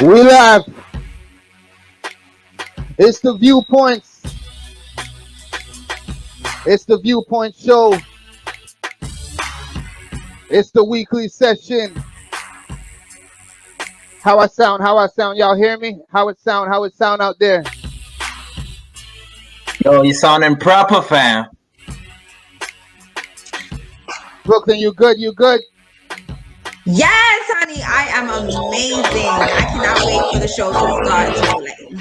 We live. It's the VuPointz. It's the VuPointz show. It's the weekly session. How I sound? How I sound? Y'all hear me? How it sound? How it sound out there? Yo, you sounding proper, fam. Brooklyn, you good? You good? Yes, honey, I am amazing. I cannot wait for the show to start rolling.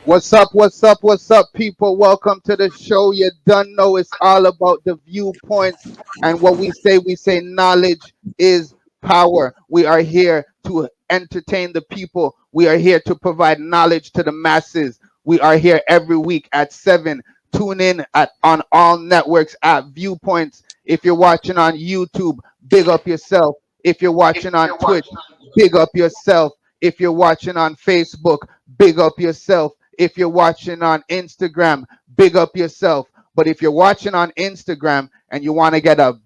What's up? What's up? What's up, people? Welcome to the show. You done know it's all about the VuPointz, and what we say knowledge is power. We are here to entertain the people. We are here to provide knowledge to the masses. We are here every week at 7. Tune in on all networks at VuPointz. If you're watching on YouTube, big up yourself. If you're watching on Twitch, big up yourself. If you're watching on Facebook, big up yourself. If you're watching on Instagram, big up yourself. But if you're watching on Instagram and you want to get a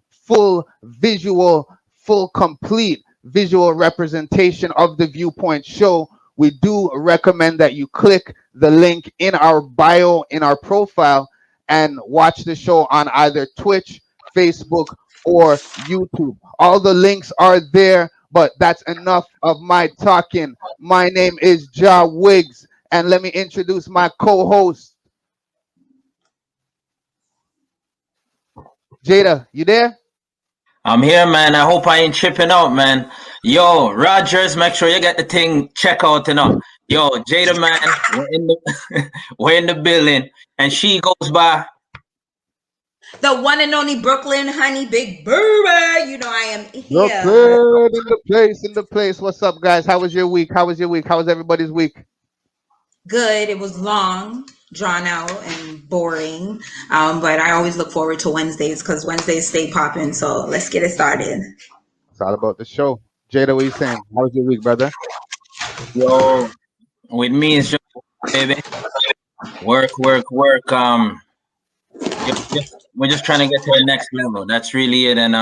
complete visual representation of the VuPointz show, we do recommend that you click the link in our bio, in our profile, and watch the show on either Twitch, Facebook, or YouTube. All the links are there, but that's enough of my talking. My name is Ja Wiggs, and let me introduce my co-host. Jada, you there? I'm here, man. I hope I ain't tripping out, man. Yo, Rogers, make sure you get the thing check out, you know. Yo, Jada, man, we're in the building, and she goes by the one and only Brooklyn honey, Big Burber. You know I am here. Brooklyn in the place. What's up, guys? How was your week? How was everybody's week? Good. It was long, drawn out, and boring. But I always look forward to Wednesdays because Wednesdays stay popping. So let's get it started. It's all about the show. Jada, what are you saying? How was your week, brother? Yo, with me it's just baby. Work. We're just trying to get to the next level. That's really it, and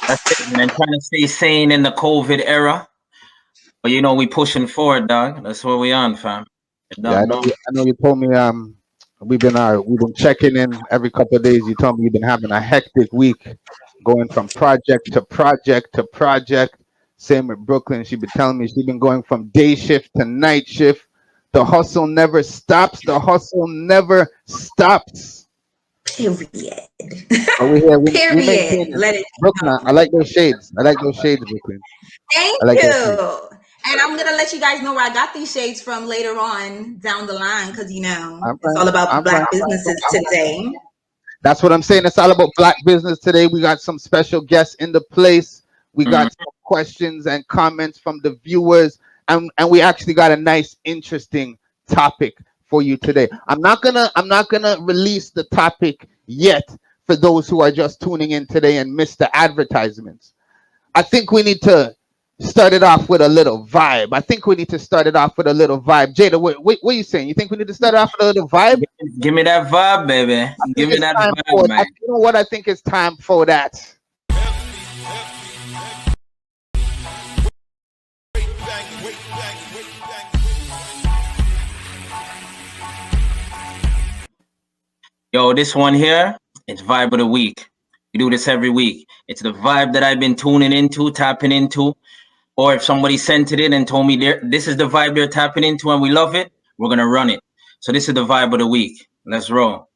that's it, man. Trying to stay sane in the COVID era. But you know, we pushing forward, dog. That's what we on, fam. Yeah, I know you told me we've been checking in every couple of days. You told me you've been having a hectic week, going from project to project to project. Same with Brooklyn. She's been telling me she's been going from day shift to night shift. The hustle never stops. Period. Period. Let it Brooklyn, I like those shades. Brooklyn. Thank you. And I'm gonna let you guys know where I got these shades from later on down the line, because it's all about black businesses today. That's what I'm saying. It's all about black business today. We got some special guests in the place. We got some questions and comments from the viewers, and we actually got a nice, interesting topic for you today. I'm not gonna release the topic yet for those who are just tuning in today and missed the advertisements. I think we need to start it off with a little vibe. Jada, what are you saying? You think we need to start off with a little vibe? Give me that vibe, baby. Give me that vibe, man. You know what? I think it's time for that. Yo, this one here, it's Vibe of the Week. We do this every week. It's the vibe that I've been tuning into, tapping into. Or if somebody sent it in and told me this is the vibe they're tapping into and we love it, we're going to run it. So this is the Vibe of the Week. Let's roll.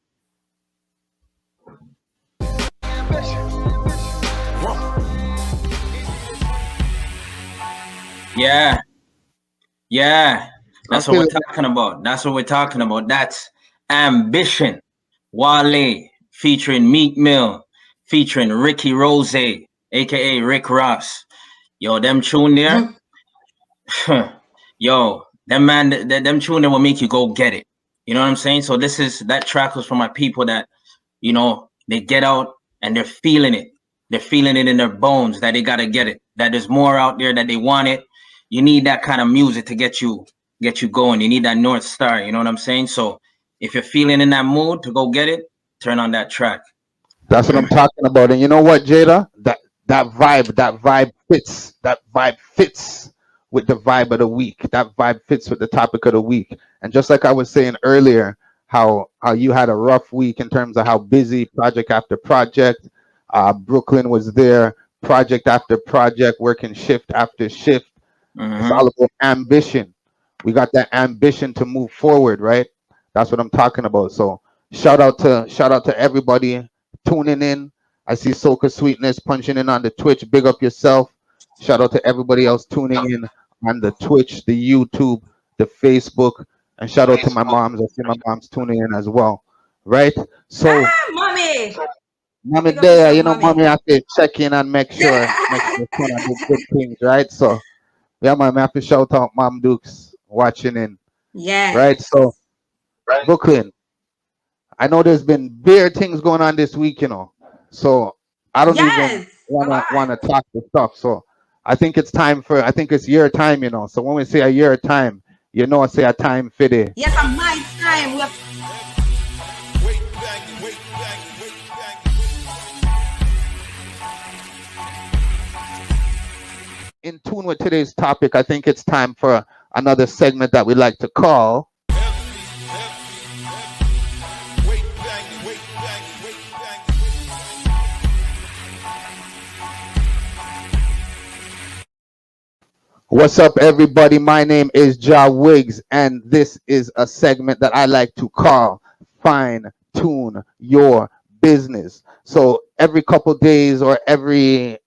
Yeah. That's what we're talking about. That's Ambition. Wale featuring Meek Mill, featuring Ricky Rose, aka Rick Ross. Yo, them tune there. Yo, them tune there will make you go get it. You know what I'm saying? So that track was for my people that, you know, they get out and they're feeling it. They're feeling it in their bones that they gotta get it. That there's more out there, that they want it. You need that kind of music to get you going. You need that North Star. You know what I'm saying? So if you're feeling in that mood to go get it, turn on that track. That's what I'm talking about. And you know what, Jada? that vibe fits with the vibe of the week. That vibe fits with the topic of the week. And just like I was saying earlier, how you had a rough week in terms of how busy project after project. Brooklyn was there, project after project, working shift after shift. It's Mm-hmm. all about ambition. We got that ambition to move forward, right? That's what I'm talking about. So shout out to everybody tuning in. I see Soca Sweetness punching in on the Twitch. Big up yourself. Shout out to everybody else tuning in on the Twitch, the YouTube, the Facebook, and shout out to my moms. I see my mom's tuning in as well. Right? So, Ah, mommy. mommy Big up there, yourself, mommy mommy. have to check in and make sure son do good things, right? So yeah, man, I have to shout out Mom Dukes watching in, right? Yes. So Brooklyn, I know there's been bare things going on this week, so I don't even Yes. A lot. wanna talk the stuff. So I think it's your time, So when we say a year time, I say a time for the Yes, a my time. We have in tune with today's topic. I think it's time for another segment that we like to call. What's up, everybody? My name is Ja Wiggs, and this is a segment that I like to call Fine Tune Your Business. So every couple days or every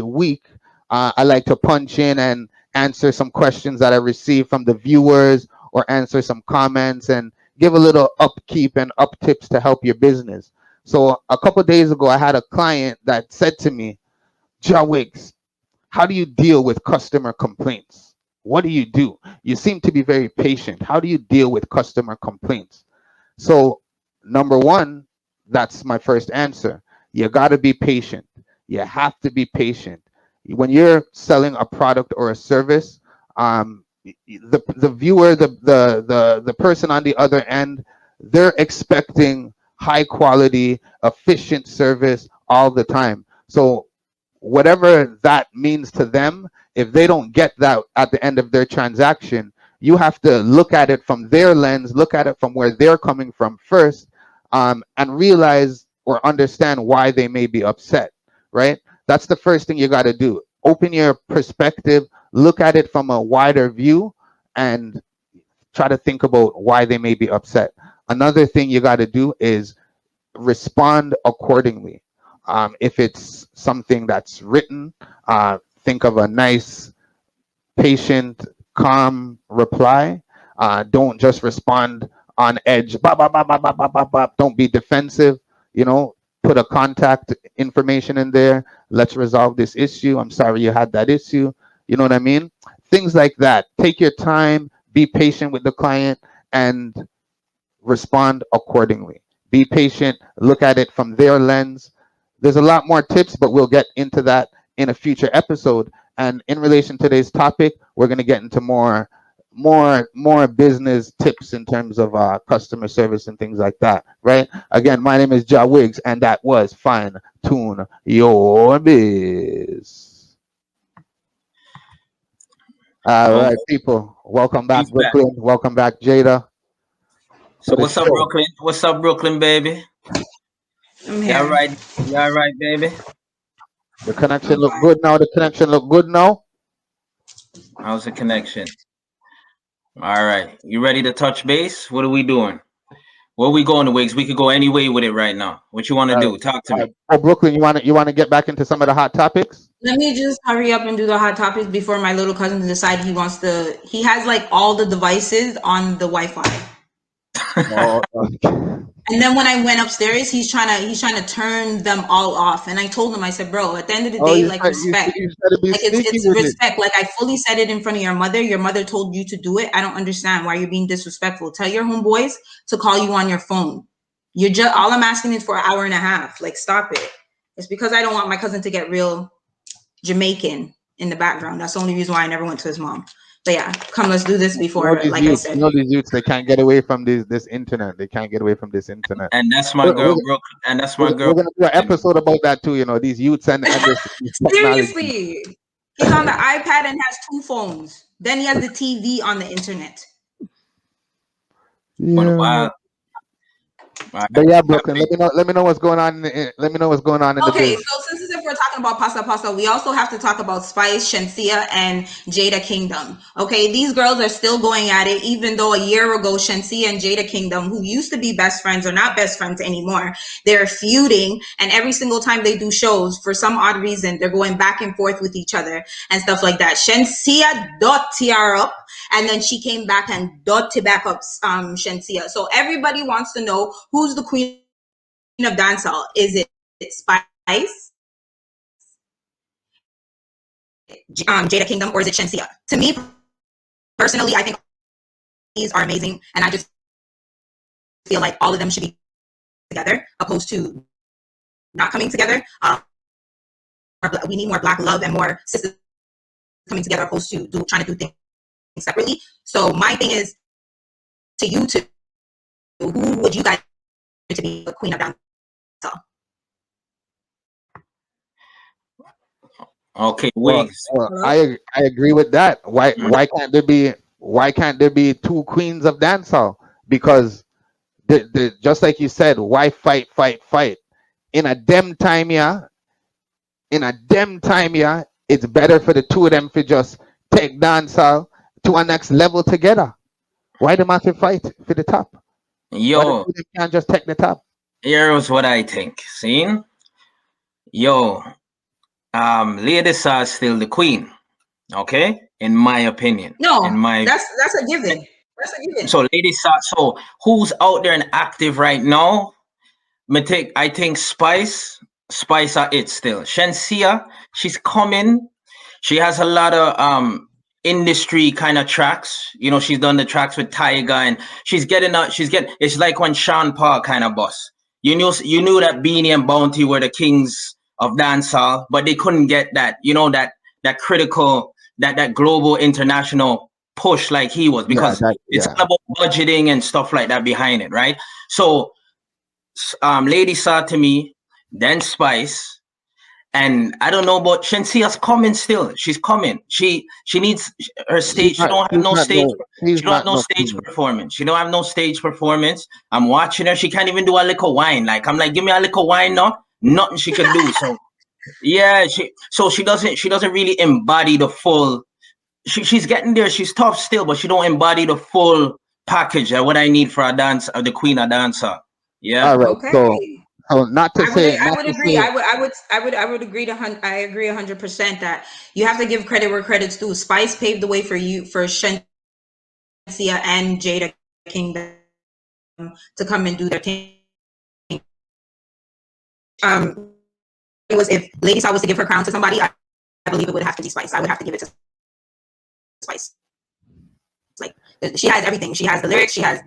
week, I like to punch in and answer some questions that I receive from the viewers or answer some comments and give a little upkeep and up tips to help your business. So a couple days ago, I had a client that said to me, Ja Wiggs, how do you deal with customer complaints? What do you do? You seem to be very patient. How do you deal with customer complaints? So, number one, that's my first answer. You got to be patient. You have to be patient. When you're selling a product or a service, the viewer, the person on the other end, they're expecting high quality, efficient service all the time. So whatever that means to them, if they don't get that at the end of their transaction, you have to look at it from their lens, look at it from where they're coming from first, and realize or understand why they may be upset, right? That's the first thing you got to do. Open your perspective, look at it from a wider view, and try to think about why they may be upset. Another thing you got to do is respond accordingly. If it's something that's written, think of a nice, patient, calm reply. Don't just respond on edge. Bop, bop, bop, bop, bop, bop, bop, bop. Don't be defensive. You know, put a contact information in there. Let's resolve this issue. I'm sorry you had that issue. You know what I mean? Things like that. Take your time. Be patient with the client and respond accordingly. Be patient, look at it from their lens. There's a lot more tips, but we'll get into that in a future episode. And in relation to today's topic, we're going to get into more business tips in terms of customer service and things like that, right? Again, my name is Ja Wiggs, and that was Fine Tune Your Biz. All Okay. right, people, welcome back, He's back. Brooklyn. Welcome back, Jada, to So the what's up, show. Brooklyn? What's up, Brooklyn, baby? I'm Y'all here. right? Y'all right, baby? The connection I'm look fine. good now. The connection look good now. How's the connection? All right. You ready to touch base? What are we doing? Where we going, the Wigs? We could go any way with it right now. What you want to All do? right. Talk to All me. right. Oh, Brooklyn, you want to get back into some of the hot topics? Let me just hurry up and do the hot topics before my little cousin decide he wants to. He has like all the devices on the Wi-Fi. Oh, okay. And then when I went upstairs, he's trying to turn them all off. And I told him, I said, bro, at the end of the Oh, day, you like said you respect. you said to be Like it's sneaky it's with it. respect. Like I fully said it in front of your mother. Your mother told you to do it. I don't understand why you're being disrespectful. Tell your homeboys to call you on your phone. You're just all I'm asking is for an hour and a half. Like stop it. It's because I don't want my cousin to get real Jamaican in the background. That's the only reason why I never went to his mom. But yeah, come, let's do this You know before, these like I youths, said. they can't get away from this internet. They can't get away from this internet. And that's my We're, girl, we're, Brooke. And that's my we're girl. gonna do an episode about that too. You know, these youths and this technology. Seriously, he's on the iPad and has 2 phones. Then he has the TV on the internet. Going Yeah. wild. Right. But yeah, Brooklyn, let me know what's going on. Let me know what's going on in the Okay, biz. so since if we're talking about pasta, we also have to talk about Spice, Shensia, and Jada Kingdom. Okay, these girls are still going at it, even though a year ago, Shensia and Jada Kingdom, who used to be best friends, are not best friends anymore. They're feuding, and every single time they do shows, for some odd reason, they're going back and forth with each other and stuff like that. Shensia dot tear up, and then she came back and dot to back up Shensia. So everybody wants to know who's the queen of dancehall. Is it Spice, Jada Kingdom, or is it Shensia? To me personally, I think these are amazing, and I just feel like all of them should be together, opposed to not coming together. We need more black love and more sisters coming together, opposed to trying to do things separately. So my thing is to you two, who would you guys to be the queen of dancehall? Okay, Well, wigs. I agree with that. Why can't there be two queens of dancehall? Because just like you said, why fight? In a dem time, yeah. It's better for the two of them to just take dancehall to a next level together. Why them have to fight for the top? Why the two Yo, of them can't just take the top? here's what I think. See? Yo, ladies are still the queen. Okay? In my opinion. In No, my that's a given. That's a given. so ladies are so who's out there and active right now? I think Spice are it still. Shensia, she's coming. She has a lot of industry kind of tracks. You know, she's done the tracks with Tyga, and she's getting out. It's like when Sean Paul kind of boss. You knew that Beanie and Bounty were the kings of dancehall, but they couldn't get that. You know that critical that global international push like he was, because it's all about budgeting and stuff like that behind it, right? So Lady Saw to me, then Spice, and I don't know about Shensia's coming still. She's coming. She needs her stage. She don't have no stage. She don't have no stage performance. She don't have no stage performance. I'm watching her. She can't even do a little wine. Like I'm like, give me a little wine now. Nothing she can do. So yeah, she doesn't really embody the full. She's getting there. She's tough still, but she don't embody the full package of what I need for a dance, the queen of dancer. Yeah. All right. Okay. So not to say, I would agree. I would agree I agree 100% that you have to give credit where credit's due. Spice paved the way for Shensia and Jada Kingdom to come and do their thing. It was, if Lady Saw was to give her crown to somebody, I believe it would have to be Spice. I would have to give it to Spice. Like, she has everything. She has the lyrics. She has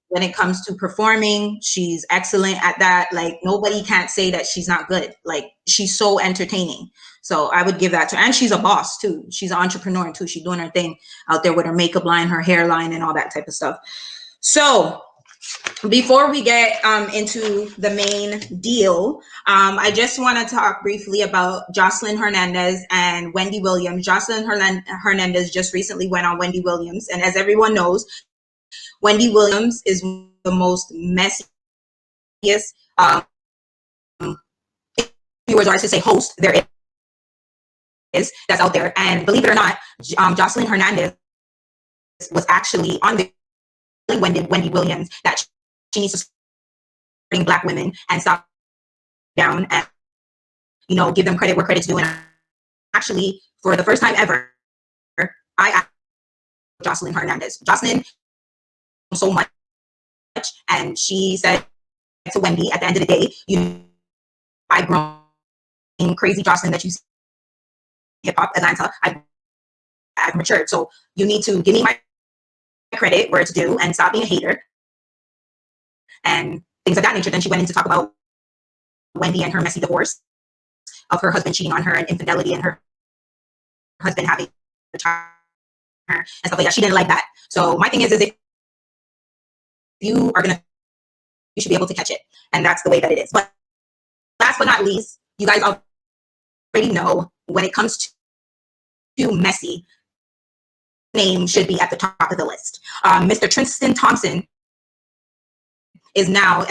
when it comes to performing, she's excellent at that. Like, nobody can't say that she's not good. Like, she's so entertaining. So I would give that to her. And she's a boss too. She's an entrepreneur too. She's doing her thing out there with her makeup line, her hairline, and all that type of stuff. So before we get into the main deal, I just want to talk briefly about Jocelyn Hernandez and Wendy Williams. Jocelyn Hernandez just recently went on Wendy Williams. And as everyone knows, Wendy Williams is the most messiest, if you were to say host, there is, that's out there. And believe it or not, Jocelyn Hernandez was actually on the Wendy Williams that she needs to bring Black women and stop down and, give them credit where credit's due. And actually, for the first time ever, I asked Jocelyn Hernandez. Jocelyn so much, and she said to Wendy, at the end of the day, I've grown crazy, Jocelyn, that you see hip hop Atlanta. I've matured, so you need to give me my credit where it's due and stop being a hater and things of that nature. Then she went in to talk about Wendy and her messy divorce of her husband cheating on her and infidelity and her husband having a child and stuff like that. She didn't like that. So my thing is if you are gonna, you should be able to catch it, and that's the way that it is. But last but not least, you guys already know when it comes to messy, name should be at the top of the list. Mr. Tristan Thompson is now,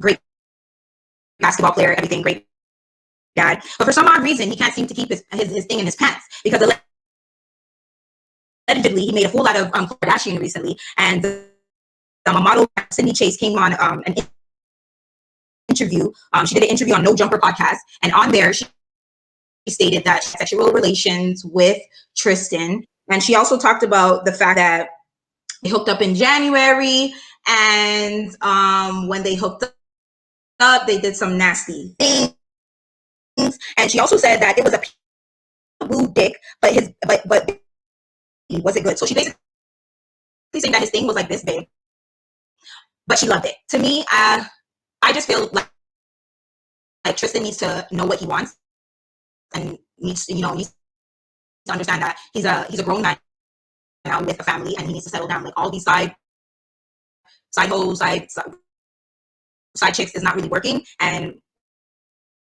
great basketball player, everything, great dad. But for some odd reason, he can't seem to keep his thing in his pants because allegedly he made a fool out of Kardashian recently, and a model, Sydney Chase, came on an interview. She did an interview on No Jumper podcast, and on there she stated that she had sexual relations with Tristan, and she also talked about the fact that they hooked up in January, and when they hooked up, they did some nasty things. And she also said that it was a blue dick, but was it good? So she basically saying that his thing was like this big, but she loved it. To me, I just feel like Tristan needs to know what he wants and needs to understand that he's a grown man now with a family, and he needs to settle down. Like all these side hoes, side chicks is not really working, and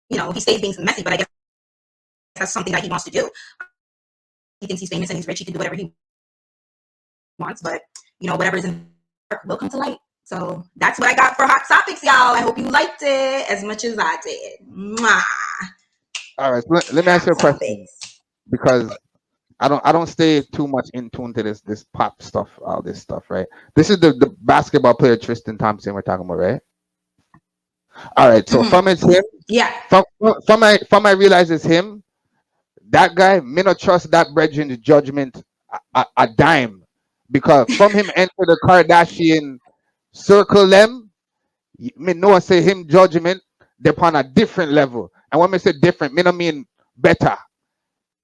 he stays being messy, but I guess that's something that he wants to do. He thinks he's famous and he's rich, he can do whatever he wants, but whatever is in dark will come to light. So that's what I got for Hot Topics, y'all. I hope you liked it as much as I did. Mwah. All right, so let me ask you a question, because I don't stay too much in tune to this pop stuff, all this stuff, right? This is the basketball player Tristan Thompson we're talking about, right? All right, so from it's him, yeah. From I realize it's him. That guy, me not trust that brethren's judgment a dime, because from him enter the Kardashian circle them, me know say him judgment upon a different level. And when me say different, me no mean better,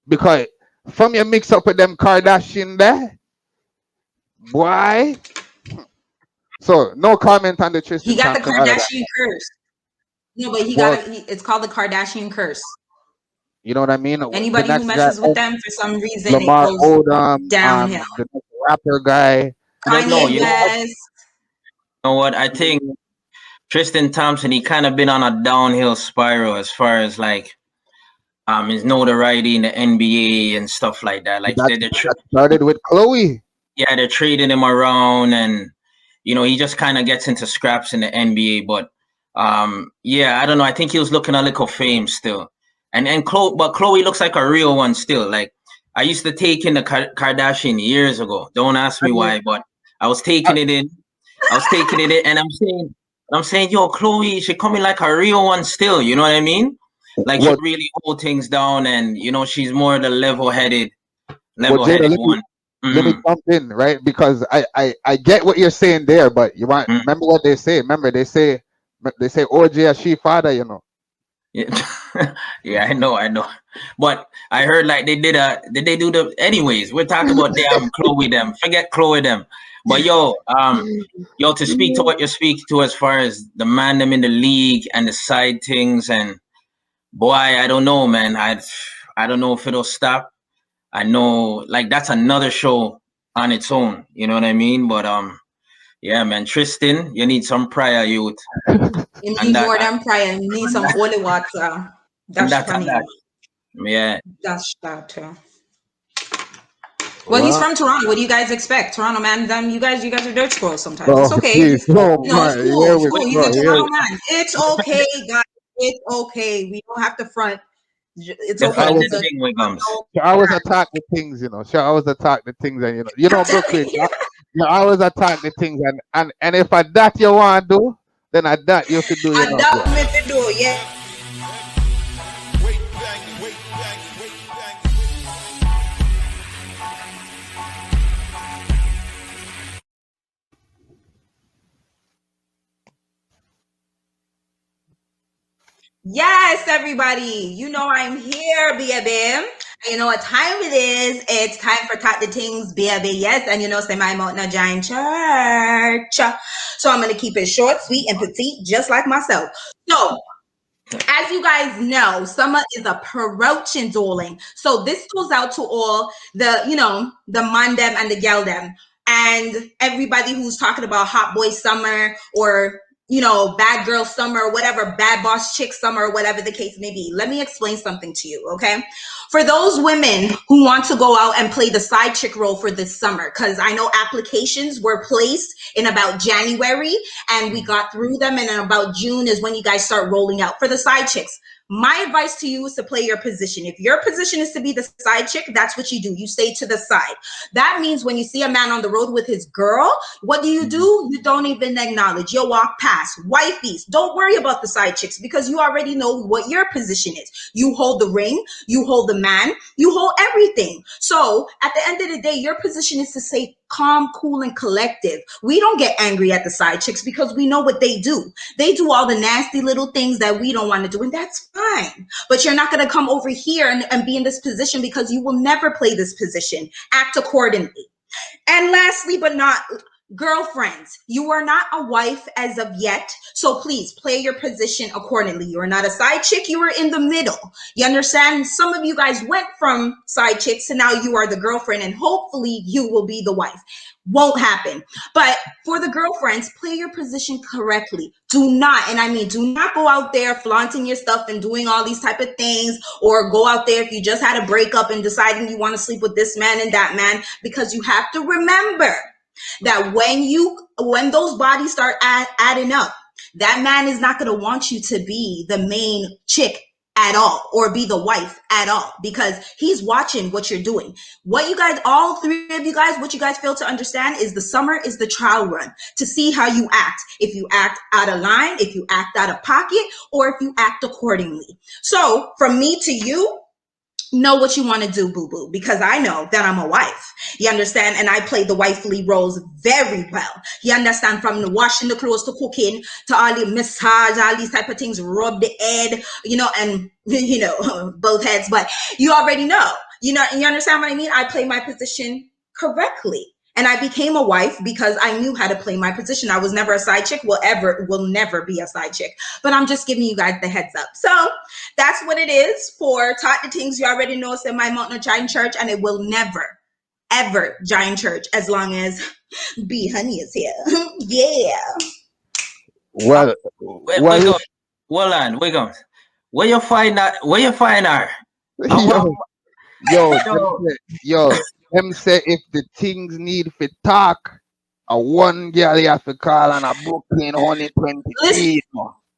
because from you mix up with them Kardashian there, boy. So no comment on the Tristan. He got the Kardashian curse. No, but it's called the Kardashian curse. You know what I mean? Anybody who messes with them for some reason, Lamar it goes downhill. The rapper guy. Kanye West. You know what? I think Tristan Thompson, he kind of been on a downhill spiral as far as like his notoriety in the NBA and stuff like that. Like that started with Chloe. Yeah, they're trading him around, and he just kind of gets into scraps in the NBA. But yeah, I don't know. I think he was looking a little fame still. And Chloe looks like a real one still. Like I used to take in the Kardashian years ago. Don't ask me why, but I was taking it in. And I'm saying, yo, Chloe, she coming like a real one still. You know what I mean? Like she really hold things down, and she's more the level-headed one. Let me jump in, right? Because I get what you're saying there, but you want remember what they say. Remember they say OJ a she father, Yeah. Yeah, I know. But I heard like did they do the anyways, we're talking about damn Chloe them. Forget Chloe them. But yo, to speak to what you speak to as far as the man them in the league and the side things, and boy, I don't know, man. I don't know if it'll stop. I know like that's another show on its own, you know what I mean? But yeah, man, Tristan, you need some prayer, youth. You need more than prayer. You need some holy water. That's funny. Yeah. That's that. Well, he's from Toronto. What do you guys expect? Toronto man, you guys are dirt squirrels sometimes. It's okay. Geez, It's cool. He's a Toronto man. It's okay, guys. It's okay. We don't have to front. It's okay. She always attack the things, She always attack the things, and Brooklyn. You always attack the things, and if I that you want to do, then I that you should do. I that me to do, yeah. Yes, everybody. I'm here, baby. And you know what time it is? It's time for Talk the Things, baby. Yes, and say my mountain a giant church. So I'm going to keep it short, sweet, and petite, just like myself. So As you guys know, summer is approaching, darling. So this goes out to all the, the man them and the gal them, and everybody who's talking about hot boy summer or bad girl summer or whatever, bad boss chick summer or whatever the case may be. Let me explain something to you, okay? For those women who want to go out and play the side chick role for this summer, because I know applications were placed in about January and we got through them, and in about June is when you guys start rolling out for the side chicks. My advice to you is to play your position. If your position is to be the side chick, that's what you do. You stay to the side. That means when you see a man on the road with his girl, what do? You don't even acknowledge. You walk past. Wifeys, don't worry about the side chicks because you already know what your position is. You hold the ring, you hold the man, you hold everything. So at the end of the day, your position is to say calm, cool, and collective. We don't get angry at the side chicks because we know what they do. They do all the nasty little things that we don't want to do, and that's fine. But you're not going to come over here and be in this position because you will never play this position. Act accordingly. And lastly, but not girlfriends, you are not a wife as of yet, so please play your position accordingly. You are not a side chick, you are in the middle. You understand? Some of you guys went from side chicks to now you are the girlfriend, and hopefully you will be the wife. Won't happen. But for the girlfriends, play your position correctly. Do not, and I mean do not go out there flaunting your stuff and doing all these type of things, or go out there if you just had a breakup and deciding you want to sleep with this man and that man, because you have to remember that when those bodies start adding up, that man is not going to want you to be the main chick at all or be the wife at all, because he's watching what you're doing. What you guys, all three of you guys, what you guys fail to understand is the summer is the trial run to see how you act. If you act out of line, if you act out of pocket, or if you act accordingly. So from me to you, know what you want to do, boo-boo, because I know that I'm a wife. You understand? And I play the wifely roles very well. You understand? From the washing the clothes to cooking to all the massage, all these type of things, rub the head, and both heads. But you already know, you understand what I mean? I play my position correctly. And I became a wife because I knew how to play my position. I was never a side chick, will never be a side chick. But I'm just giving you guys the heads up. So that's what it is for Taught the Things. You already know it's in my Mountain Giant Church, and it will never, ever giant church as long as B Honey is here. Yeah. Well, Hold on. Where you find that? Where you find her? Yo, them say if the things need for talk, a one girl you have to call on a Brooklyn 123.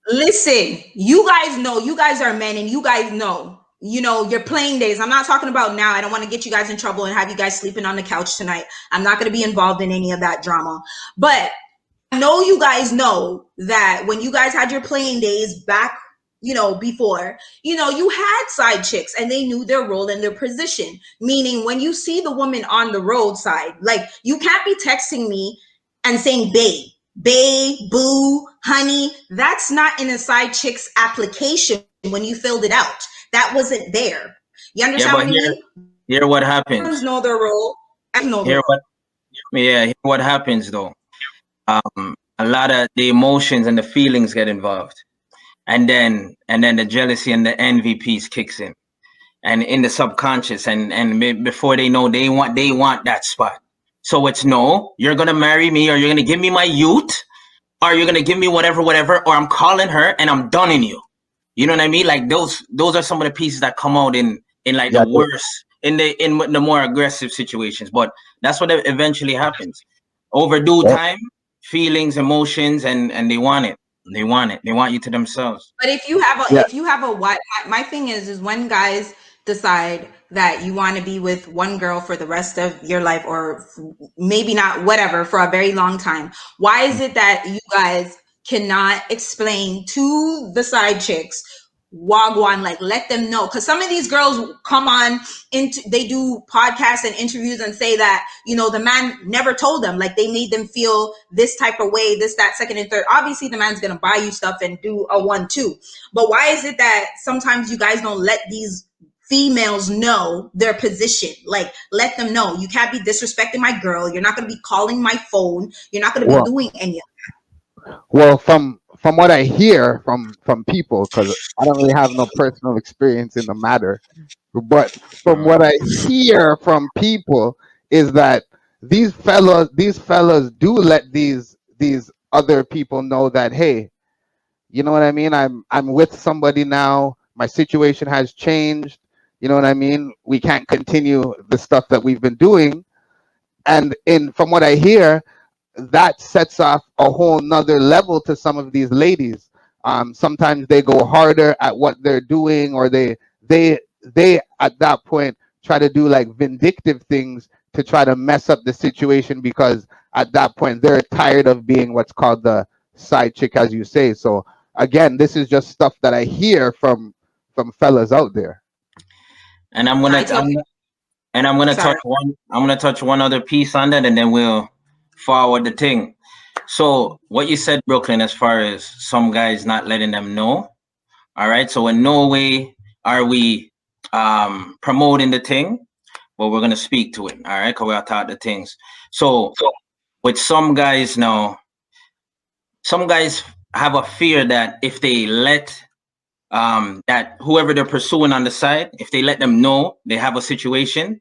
Listen, you guys are men, and you guys know, your playing days. I'm not talking about now. I don't want to get you guys in trouble and have you guys sleeping on the couch tonight. I'm not going to be involved in any of that drama. But I know you guys know that when you guys had your playing days back, before, you had side chicks and they knew their role and their position. Meaning when you see the woman on the roadside, like, you can't be texting me and saying babe, boo, honey. That's not in a side chick's application when you filled it out. That wasn't there. You understand what I mean? Hear what happens. Know their role. Hear what happens though. A lot of the emotions and the feelings get involved. And then the jealousy and the envy piece kicks in, and in the subconscious, and before they know, they want that spot. So it's no, you're gonna marry me, or you're gonna give me my youth, or you're gonna give me whatever, or I'm calling her and I'm dunning you. You know what I mean? Like those are some of the pieces that come out in like the worst, in the more aggressive situations. But that's what eventually happens. Overdue time, feelings, emotions, and they want it. They want you to themselves. But if you have a wife, my thing is when guys decide that you want to be with one girl for the rest of your life, or maybe not, whatever, for a very long time, why is it that you guys cannot explain to the side chicks, wagwan, like, let them know? Because some of these girls come on they do podcasts and interviews and say that the man never told them, like, they made them feel this type of way, this, that, second, and third. Obviously the man's gonna buy you stuff and do a 1-2, but why is it that sometimes you guys don't let these females know their position? Like, let them know, you can't be disrespecting my girl, you're not going to be calling my phone, you're not going to be doing any of that. Well, from from what I hear from people, because I don't really have no personal experience in the matter, but from what I hear from people is that these fellas do let these other people know that, hey, you know what I mean? I'm with somebody now. My situation has changed. You know what I mean? We can't continue the stuff that we've been doing. And in from what I hear, that sets off a whole nother level to some of these ladies. Sometimes they go harder at what they're doing, or they at that point try to do like vindictive things to try to mess up the situation, because at that point they're tired of being what's called the side chick, as you say. So again, this is just stuff that I hear from fellas out there. And I totally I'm gonna sorry. touch one other piece on that, and then we'll forward the thing. So what you said, Brooklyn, as far as some guys not letting them know. All right. So in no way are we promoting the thing, but we're gonna speak to it. All right, because we're taught the things. So with some guys now, some guys have a fear that if they let that whoever they're pursuing on the side, if they let them know they have a situation,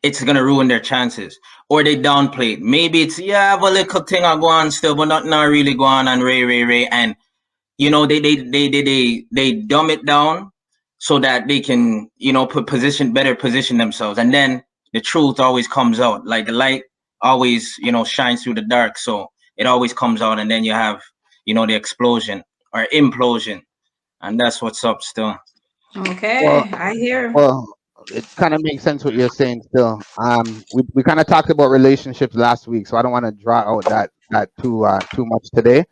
it's gonna ruin their chances, or they downplay it. Maybe it's, yeah, I have a little thing I go on still, but not really go on and ray, and they dumb it down so that they can better position themselves, and then the truth always comes out. Like the light always shines through the dark, so it always comes out, and then you have the explosion or implosion, and that's what's up still. Well, Okay, I hear. Well, it kind of makes sense what you're saying still. We kind of talked about relationships last week, so I don't want to draw out that too much today.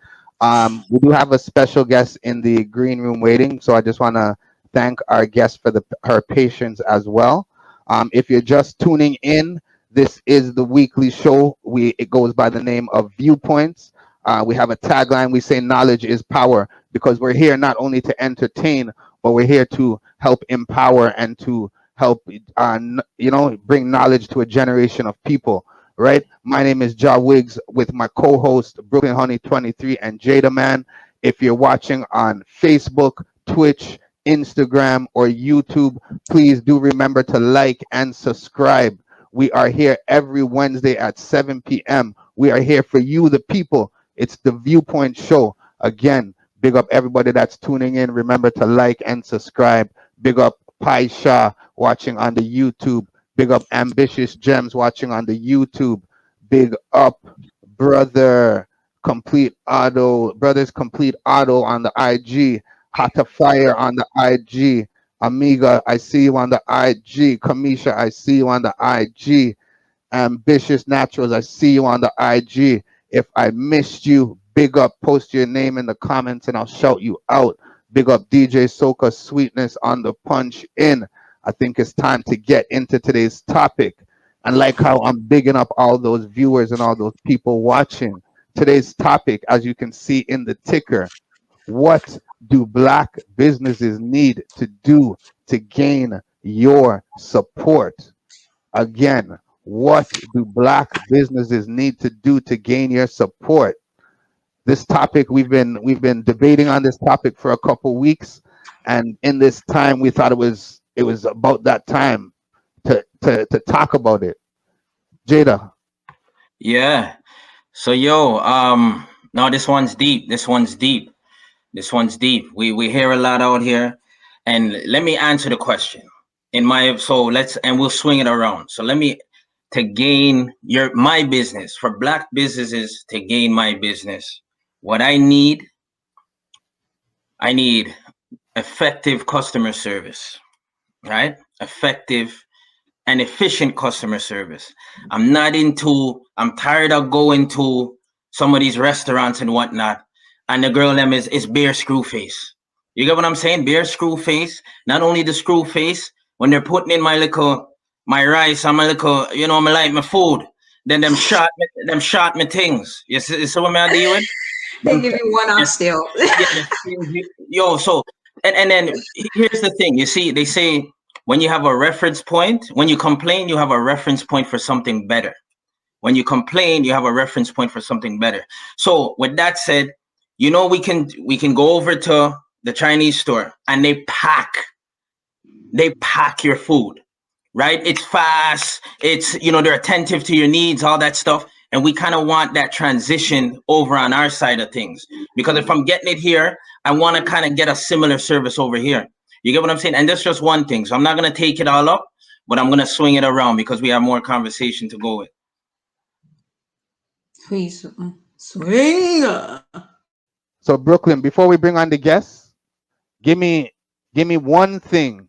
We do have a special guest in the green room waiting, so I just want to thank our guest for her patience as well. If you're just tuning in, this is the weekly show. It goes by the name of VuPointz. We have a tagline. We say knowledge is power, because we're here not only to entertain, but we're here to help empower and to help bring knowledge to a generation of people, right? My name is Ja Wiggs with my co-host Brooklyn Honey 23 and Jada Man. If you're watching on Facebook, Twitch, Instagram, or YouTube, please do remember to like and subscribe. We are here every Wednesday at 7 p.m. We are here for you, the people. It's the VuPointz Show. Again, big up everybody that's tuning in. Remember to like and subscribe. Big up Pai Shah watching on the YouTube. Big up Ambitious Gems watching on the YouTube. Big up Brothers Complete Auto on the IG. Hotta Fire on the IG. Amiga, I see you on the IG. Kamisha, I see you on the IG. Ambitious Naturals, I see you on the IG. If I missed you, big up, post your name in the comments and I'll shout you out. Big up DJ Soca Sweetness on the punch in. I think it's time to get into today's topic. And like how I'm bigging up all those viewers and all those people watching, today's topic, as you can see in the ticker, what do black businesses need to do to gain your support? Again, what do black businesses need to do to gain your support? This topic, we've been debating on this topic for a couple weeks, and in this time we thought it was about that time to talk about it. Jada. Yeah. So no, this one's deep. We hear a lot out here, and let me answer the question. We'll swing it around. So let me to gain my business, for black businesses to gain my business. What I need effective customer service, right? Effective and efficient customer service. I'm tired of going to some of these restaurants and whatnot, and the girl them is bare screw face. You get what I'm saying? Bare screw face. Not only the screw face, when they're putting in my rice and my little, my like my food, then them shot me things. You see what I deal with? They Them, give you one off still. yeah, yo, so and then here's the thing. You see, they say when you have a reference point, when you complain, you have a reference point for something better. When you complain, you have a reference point for something better. So with that said, you know, we can go over to the Chinese store and they pack your food, right? It's fast. It's, you know, they're attentive to your needs, all that stuff. And we kind of want that transition over on our side of things, because if I'm getting it here, I want to kind of get a similar service over here. You get what I'm saying? And that's just one thing. So I'm not going to take it all up, but I'm going to swing it around because we have more conversation to go with. Please swing. So Brooklyn, before we bring on the guests, give me one thing.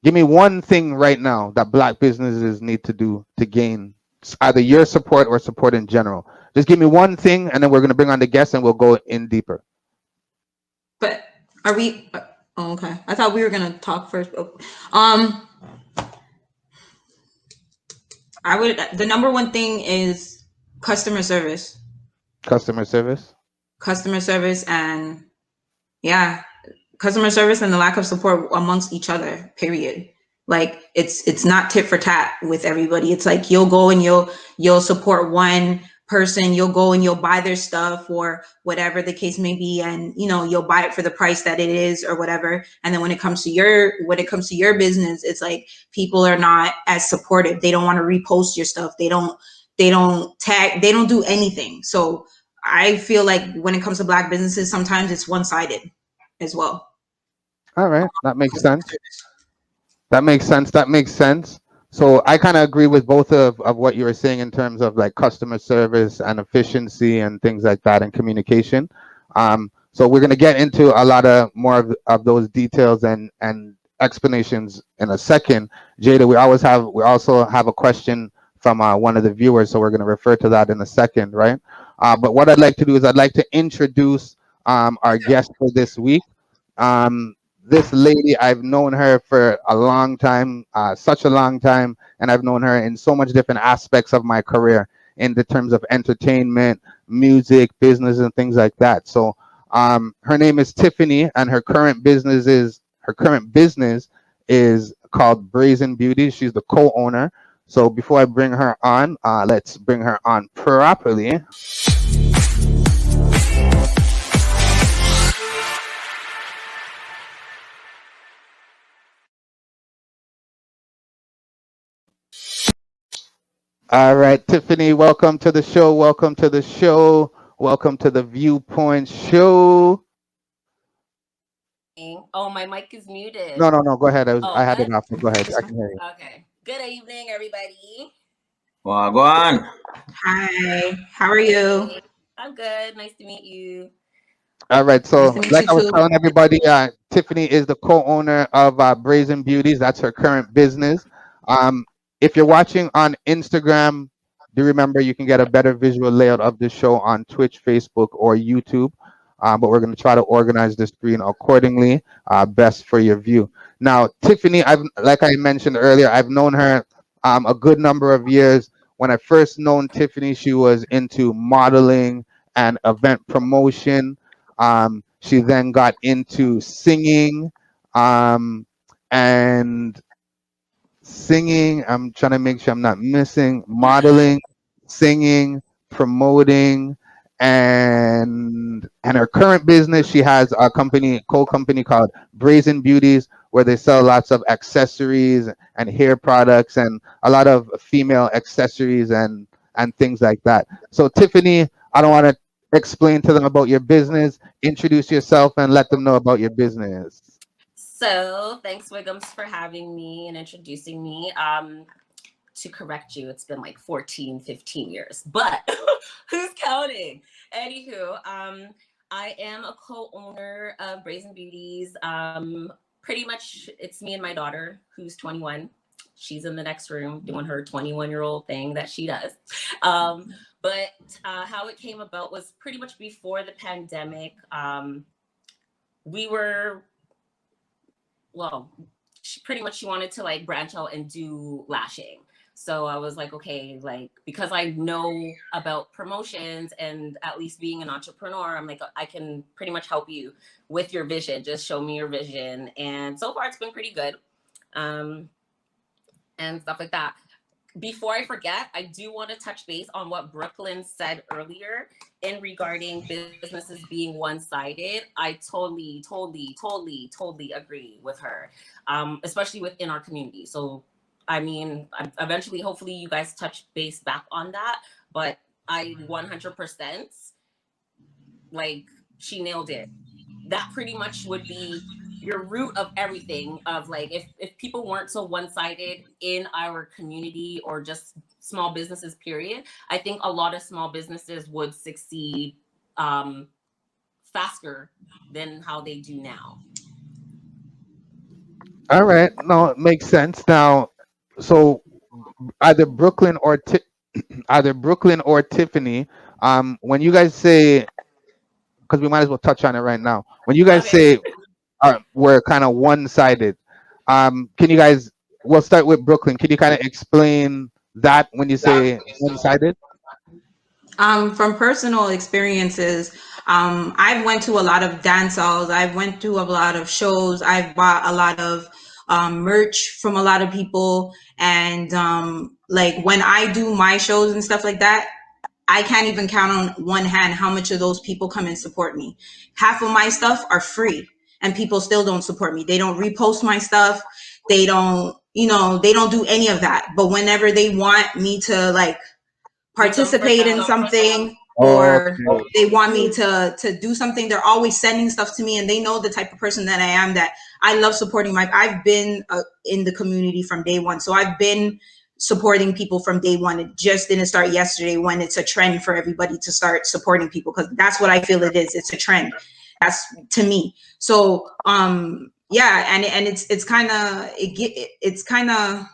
Give me one thing right now that Black businesses need to do to gain either your support or support in general. Just give me one thing, and then we're going to bring on the guests and we'll go in deeper. But are we? Oh, okay. I thought we were gonna talk first. I would. The number one thing is customer service. Customer service. Customer service, and yeah, customer service and the lack of support amongst each other. Period. Like it's not tit for tat with everybody. It's like you'll go and you'll support one person, you'll go and you'll buy their stuff or whatever the case may be, and you know you'll buy it for the price that it is or whatever. And then when it comes to your business, it's like people are not as supportive. They don't want to repost your stuff. They don't tag. They don't do anything. So I feel like when it comes to Black businesses, sometimes it's one-sided as well. All right, that makes sense. That makes sense. That makes sense. So I kind of agree with both of what you were saying in terms of like customer service and efficiency and things like that and communication. So we're going to get into a lot of more of those details and explanations in a second. Jada, we also have a question from one of the viewers, so we're going to refer to that in a second, right? But what I'd like to do is I'd like to introduce our guest for this week. This lady, I've known her for a long time, such a long time, and I've known her in so much different aspects of my career in the terms of entertainment, music, business, and things like that. So her name is Tiffany, and her current business is called Brazen Beauty. She's the co-owner. So before I bring her on, let's bring her on properly. All right, Tiffany, welcome to the show. Welcome to the show. Welcome to the VuPointz show. Oh, my mic is muted. No. Go ahead. I had it off. Go ahead. I can hear you. Okay. Good evening, everybody. Well, go on. Hi. How are you? I'm good. Nice to meet you. All right. So, Nice to meet like you I was too. telling everybody, Tiffany is the co-owner of Brazen Beauties. That's her current business. If you're watching on Instagram, do remember you can get a better visual layout of the show on Twitch, Facebook, or YouTube. But we're going to try to organize the screen accordingly, best for your view. Now, Tiffany, like I mentioned earlier, I've known her a good number of years. When I first known Tiffany, she was into modeling and event promotion. She then got into singing, and singing. I'm trying to make sure I'm not missing modeling, singing, promoting, and her current business. She has a co-company called Brazen Beauties, where they sell lots of accessories and hair products and a lot of female accessories and things like that. So Tiffany, I don't want to explain to them about your business. Introduce yourself and let them know about your business. So thanks, Wiggums, for having me and introducing me. To correct you, it's been like 14, 15 years, but who's counting? Anywho, I am a co-owner of Brazen Beauties. Pretty much it's me and my daughter, who's 21. She's in the next room doing her 21-year-old thing that she does. But how it came about was pretty much before the pandemic. She wanted to like branch out and do lashing. So I was like, okay, like, because I know about promotions and at least being an entrepreneur, I'm like, I can pretty much help you with your vision. Just show me your vision. And so far it's been pretty good. And stuff like that. before I forget, I do want to touch base on what Brooklyn said earlier in regarding businesses being one-sided. I totally agree with her, especially within our community. So, I mean, eventually, hopefully, you guys touch base back on that. But I 100%, like, she nailed it. That pretty much would be your root of everything, of like, if people weren't so one-sided in our community or just small businesses period, I think a lot of small businesses would succeed faster than how they do now. All right, no, it makes sense now. So either Brooklyn or Tiffany, when you guys say, because we might as well touch on it right now, when you guys Okay. say we're kind of one-sided, can you guys, we'll start with Brooklyn, can you kind of explain that when you say one-sided? From personal experiences, I've went to a lot of dance halls. I've went to a lot of shows. I've bought a lot of merch from a lot of people. And like when I do my shows and stuff like that, I can't even count on one hand how much of those people come and support me. Half of my stuff are free and people still don't support me. They don't repost my stuff. They don't, they don't do any of that. But whenever they want me to like participate in something, or Okay. they want me to do something, they're always sending stuff to me, and they know the type of person that I am, that I love supporting I've been in the community from day one. So I've been supporting people from day one. It just didn't start yesterday when it's a trend for everybody to start supporting people, because that's what I feel it is. It's a trend. That's to me. So yeah, and it's kind of it's kind of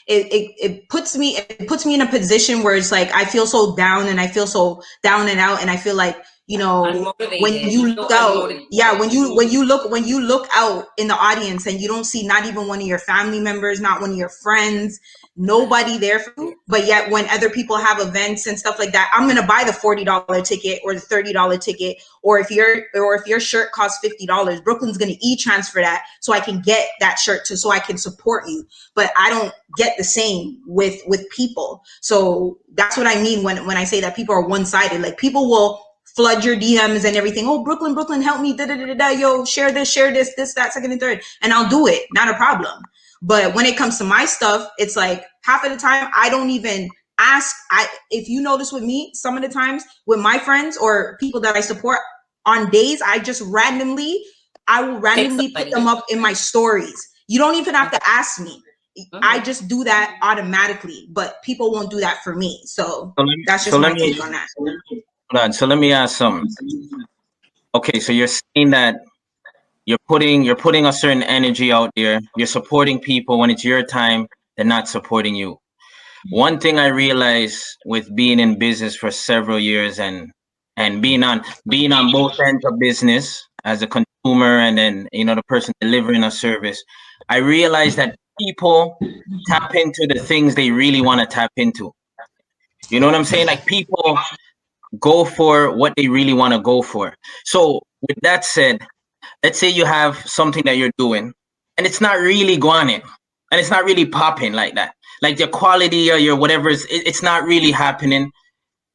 it puts me in a position where it's like I feel so down, and I feel so down and out, and I feel like, when Unmotivated. you You look feel out, yeah, unmotivated. when you look out in the audience and you don't see not even one of your family members, not one of your friends, nobody there for you, but yet when other people have events and stuff like that, I'm gonna buy the $40 ticket or the $30 ticket, or if your shirt costs $50, Brooklyn's gonna e-transfer that so I can get that shirt so I can support you. But I don't get the same with people. So that's what I mean when I say that people are one-sided. Like, people will flood your DMs and everything. Oh, Brooklyn, help me. Da, da, da, da, yo, share this, that, second and third. And I'll do it. Not a problem. But when it comes to my stuff, it's like half of the time I don't even ask. If you notice with me, some of the times with my friends or people that I support, on days I will randomly put them up in my stories. You don't even have to ask me. I just do that automatically, but people won't do that for me. So that's just my take on that. So let me ask something. Okay, so you're saying that you're putting a certain energy out there. You're supporting people when it's your time. They're not supporting you. One thing I realized with being in business for several years and being on both ends of business as a consumer and then the person delivering a service, I realized that people tap into the things they really want to tap into. You know what I'm saying? Like, people go for what they really want to go for. So with that said, let's say you have something that you're doing and it's not really going in and it's not really popping like that. Like, your quality or your whatever it's not really happening,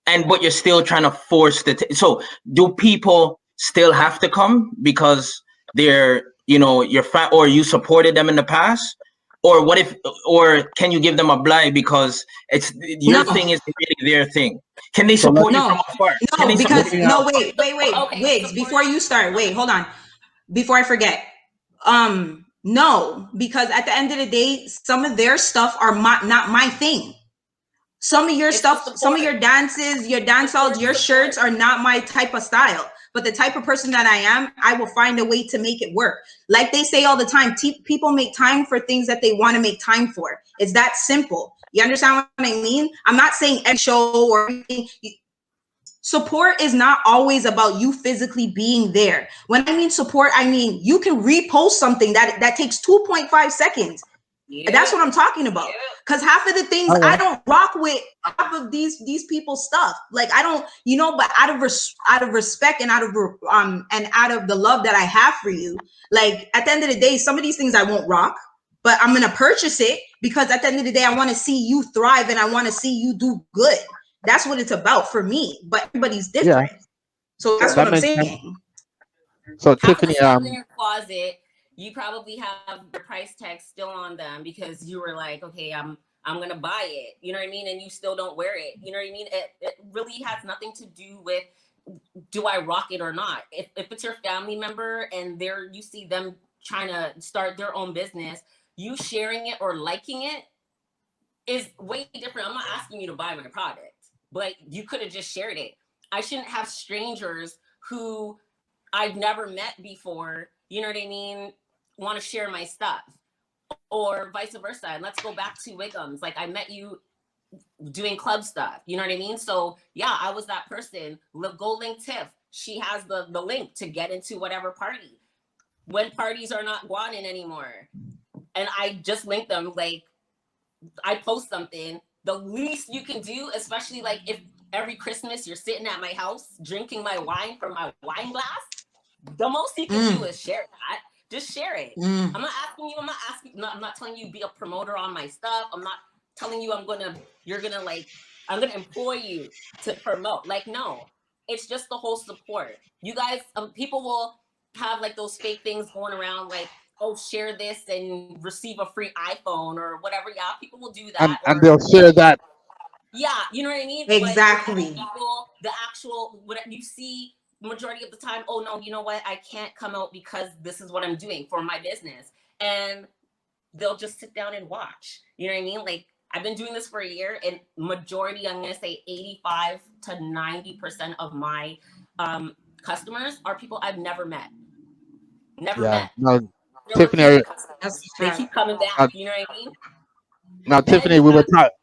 but you're still trying to force so do people still have to come because they're your fan, or you supported them in the past? Or can you give them a blind because it's your thing is really their thing? Can they support you from afar? No, because wait, Okay, Wiggs, before you start, wait, hold on. Before I forget. No, because at the end of the day, some of their stuff are not my thing. Some of your stuff, some of your dances, your dancehall, your shirts are not my type of style. But the type of person that I am, I will find a way to make it work. Like they say all the time, people make time for things that they want to make time for. It's that simple. You understand what I mean? I'm not saying every show or everything. Support is not always about you physically being there. When I mean support, I mean you can repost something that takes 2.5 seconds. Yeah. That's what I'm talking about. Because half of the things I don't rock with half of these people's stuff. Like, I don't, but out of respect and out of the love that I have for you, like, at the end of the day, some of these things I won't rock. but I'm gonna purchase it because at the end of the day, I want to see you thrive and I want to see you do good. That's what it's about for me. But everybody's Yeah, different, so that's what that I'm makes sense. saying. So Half of the Tiffany, stuff in your closet, you probably have the price tag still on them because you were like, okay, I'm gonna buy it. You know what I mean? And you still don't wear it. You know what I mean? It really has nothing to do with do I rock it or not. If it's your family member and you see them trying to start their own business, you sharing it or liking it is way different. I'm not asking you to buy my product, but you could have just shared it. I shouldn't have strangers who I've never met before, you know what I mean, want to share my stuff, or vice versa. And let's go back to Wiggums. Like, I met you doing club stuff, you know what I mean? So yeah, I was that person. Go link Tiff. She has the link to get into whatever party. When parties are not going in anymore, and I just link them, like, I post something, the least you can do, especially like if every Christmas you're sitting at my house drinking my wine from my wine glass, the most you can do is share that. Just share it. I'm not asking you, I'm not telling you be a promoter on my stuff. I'm not telling you I'm gonna employ you to promote. Like, no, it's just the whole support. You guys, people will have like those fake things going around, like, oh, share this and receive a free iPhone or whatever. Yeah, people will do that. and Or they'll share that. yeah, you know what I mean? Exactly. But people, the actual, what you see majority of the time, oh no, you know what? I can't come out because this is what I'm doing for my business. And they'll just sit down and watch. You know what I mean? Like, I've been doing this for a year, and majority, I'm gonna say 85 to 90% of my customers are people I've never met. Never Yeah. met. No, They're Tiffany, repeating customers. That's They fact. keep coming back, you know what I mean? now Then Tiffany, you we were have, talking.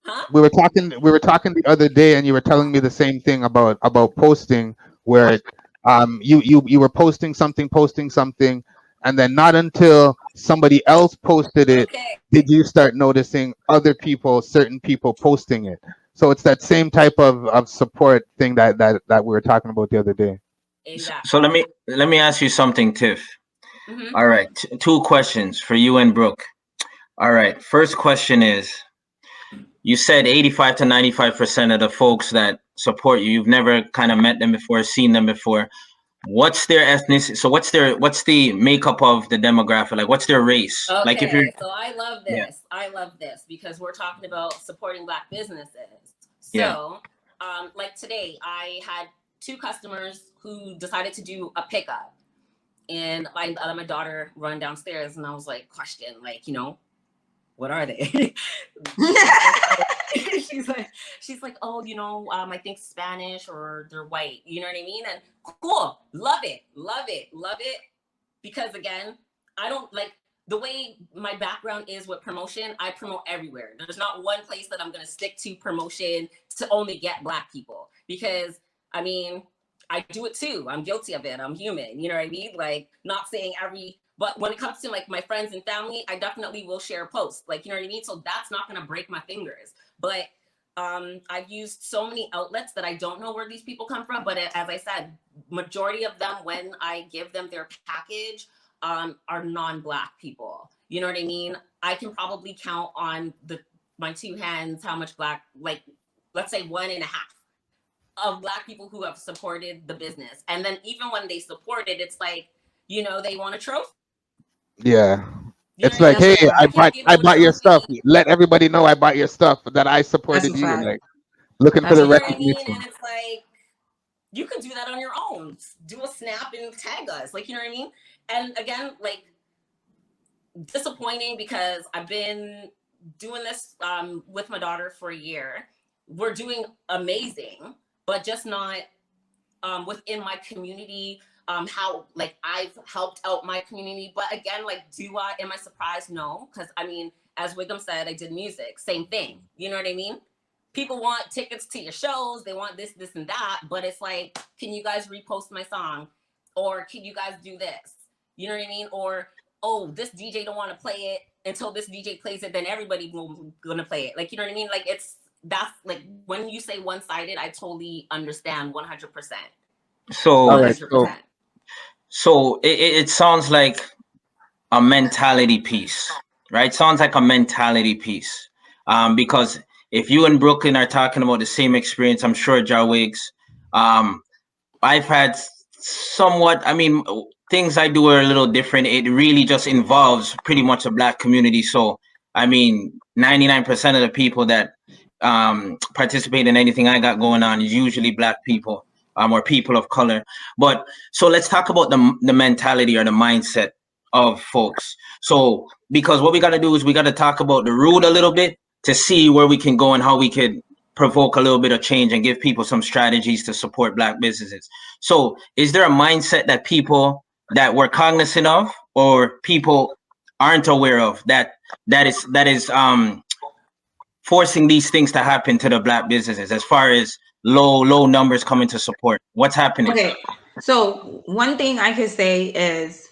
huh? We were talking the other day, and you were telling me the same thing about posting, where you were posting something, and then not until somebody else posted it Okay. did you start noticing certain people posting it. So it's that same type of support thing that we were talking about the other day. So Exactly. let me ask you something, Tiff. Mm-hmm. All right, two questions for you and Brooke. All right, first question is, you said 85 to 95% of the folks that support you, you've never kind of met them before, seen them before. What's their ethnicity? So what's the makeup of the demographic? Like, what's their race? Like, if you're, Okay, so I love yeah, this. I love this because we're talking about supporting Black businesses. yeah, So, like today, I had two customers who decided to do a pickup, and I let my daughter run downstairs, and I was like, question, like, what are they? she's like, she's like, oh, I think Spanish or they're white. You know what I mean? And cool, love it, love it, love it. Because again, I don't like the way my background is with promotion. I promote everywhere. There's not one place that I'm gonna stick to promotion to only get Black people. Because I mean, I do it too. I'm guilty of it. I'm human. You know what I mean? Like, not saying but when it comes to like my friends and family, I definitely will share posts. Like, you know what I mean? So that's not gonna break my fingers. But I've used so many outlets that I don't know where these people come from. But as I said, majority of them, when I give them their package, are non-Black people. You know what I mean? I can probably count on my two hands how much Black, like, let's say 1.5 of Black people who have supported the business. And then even when they support it, it's like, they want a trophy. Yeah. You know It's what I like, mean? That's a hey, Like, I I fact. bought can't give I you a bought your stuff. trophy. Let everybody know I bought your stuff, that I That's supported a you. fact. Like, looking for That's the a You know what fact. I mean? And recognition. it's like, you can do that on your own. Do a snap and tag us. Like, you know what I mean? And again, like, disappointing because I've been doing this with my daughter for a year. We're doing amazing, but just not within my community. How like I've helped out my community, but again, like, am I surprised? No, because I mean, as Wiggum said, I did music, same thing. You know what I mean? People want tickets to your shows, they want this, and that, but it's like, can you guys repost my song, or can you guys do this? You know what I mean? Or, oh, this DJ don't want to play it until this DJ plays it, then everybody will gonna play it. Like, you know what I mean? Like, that's like, when you say one-sided, I totally understand 100%. All so right. So 100%. so it sounds like a mentality piece. right? Sounds like a mentality piece. Because if you and Brooklyn are talking about the same experience, I'm sure Wigs, I've had somewhat, I mean, things I do are a little different. It really just involves pretty much the Black community. So, I mean, 99% of the people that participate in anything I got going on is usually Black people or people of color. But so let's talk about the mentality or the mindset of folks. So, because what we got to do is we got to talk about the root a little bit to see where we can go and how we could provoke a little bit of change and give people some strategies to support Black businesses. So is there a mindset that people that we're cognizant of or people aren't aware of that is forcing these things to happen to the Black businesses as far as low numbers coming to support? What's happening? Okay, so one thing I could say is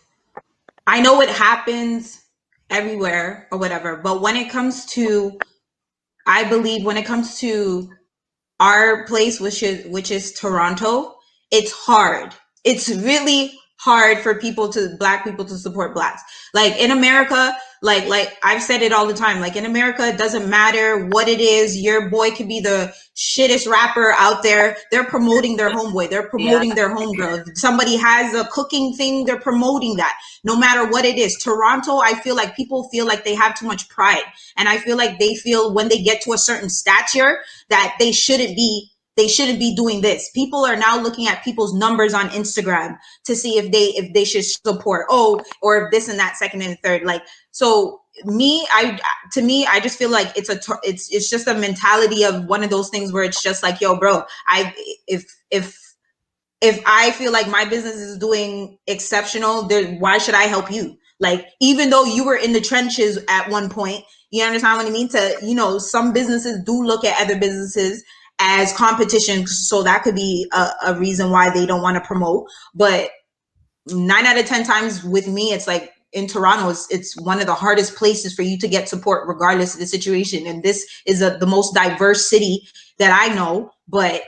I know it happens everywhere or whatever, but when it comes to, I believe when it comes to our place, which is Toronto, it's hard. It's really hard for Black people to support Blacks. Like in America, like I've said it all the time, like in America, it doesn't matter what it is. Your boy could be the shittest rapper out there. They're promoting their homeboy. They're promoting their homegirl. If somebody has a cooking thing, they're promoting that. No matter what it is. Toronto, I feel like people feel like they have too much pride. And I feel like they feel when they get to a certain stature that they shouldn't be doing this. People are now looking at people's numbers on Instagram to see if they should support, or if this and that, second and third. Like, so I just feel like it's just a mentality of one of those things where it's just like, yo, bro, if I feel like my business is doing exceptional, then why should I help you? Like, even though you were in the trenches at one point, you understand what I mean? Some businesses do look at other businesses as competition. So that could be a reason why they don't want to promote. But 9 out of 10 times with me, it's like in Toronto, it's one of the hardest places for you to get support regardless of the situation. And this is the most diverse city that I know. But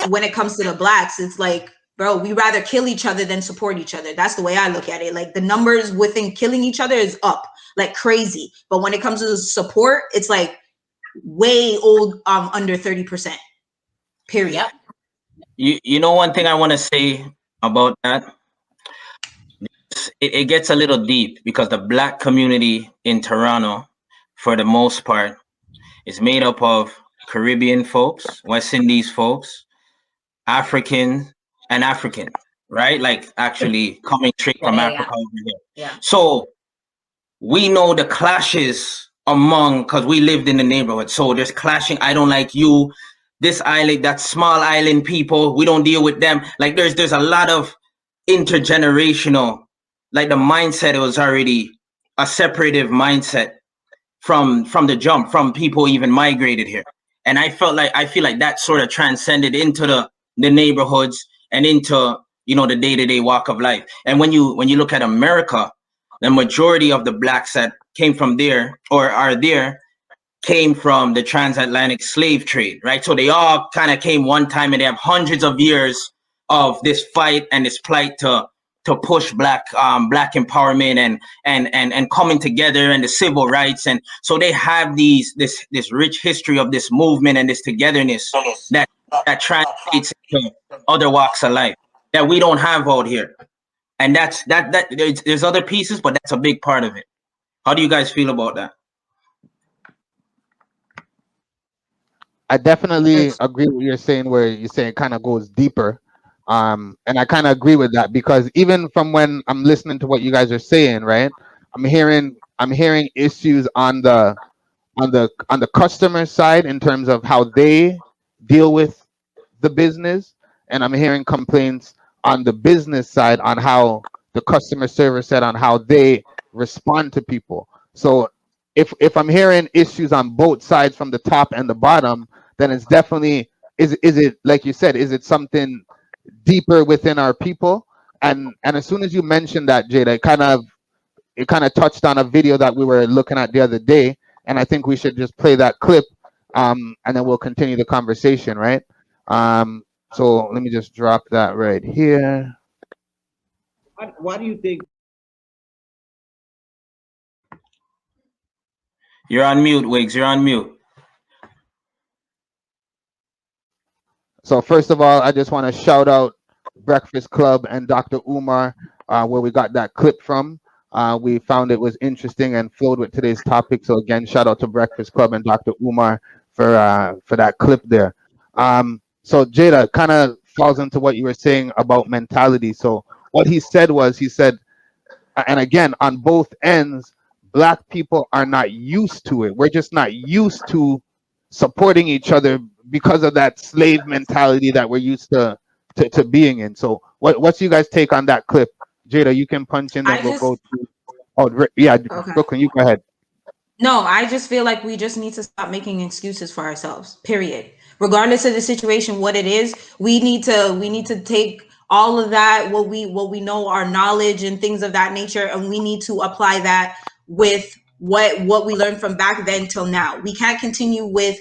when it comes to the Blacks, it's like, bro, we rather kill each other than support each other. That's the way I look at it. Like the numbers within killing each other is up like crazy. But when it comes to support, it's like way under 30%. Period. Yep. You know, one thing I want to say about that, it gets a little deep because the Black community in Toronto, for the most part, is made up of Caribbean folks, West Indies folks, African, right? Like actually coming straight from Africa over here. Yeah. So we know the clashes because we lived in the neighborhood. So there's clashing. I don't like you. This island, that small island people, we don't deal with them. Like there's a lot of intergenerational, like the mindset was already a separative mindset from the jump, from people even migrated here. And I feel like that sort of transcended into the neighborhoods and into, the day-to-day walk of life. And when you look at America, the majority of the Blacks that came from there or are there came from the transatlantic slave trade, right? So they all kind of came one time, and they have hundreds of years of this fight and this plight to push black empowerment and coming together and the civil rights. And so they have this rich history of this movement and this togetherness that translates into other walks of life that we don't have out here. And that there's other pieces, but that's a big part of it. How do you guys feel about that? I definitely agree with what you're saying, where you're saying it kind of goes deeper. And I kind of agree with that, because even from when I'm listening to what you guys are saying, right, I'm hearing issues on the customer side in terms of how they deal with the business, and I'm hearing complaints on the business side on how the customer service side on how they respond to people. So if I'm hearing issues on both sides from the top and the bottom, then it's definitely, is it like you said, is it something deeper within our people? And as soon as you mentioned that, Jada, it kind of touched on a video that we were looking at the other day, and I think we should just play that clip, and then we'll continue the conversation, right? So let me just drop that right here. Why do you think You're on mute, Wiggs. You're on mute. So first of all, I just want to shout out Breakfast Club and Dr. Umar, where we got that clip from. We found it was interesting and flowed with today's topic. So again, shout out to Breakfast Club and Dr. Umar for that clip there. So Jada kind of falls into what you were saying about mentality. So what he said was, he said, and again, on both ends, black people are not used to it. We're just not used to supporting each other because of that slave mentality that we're used to being in. So what's you guys take on that clip? Jada, you can punch in, then we'll go to, yeah, Okay. Brooklyn, you go ahead. No, I just feel like we just need to stop making excuses for ourselves. Period. Regardless of the situation, what it is, we need to take all of that, what we know, our knowledge and things of that nature, and we need to apply that with what we learned from back then till now. We can't continue with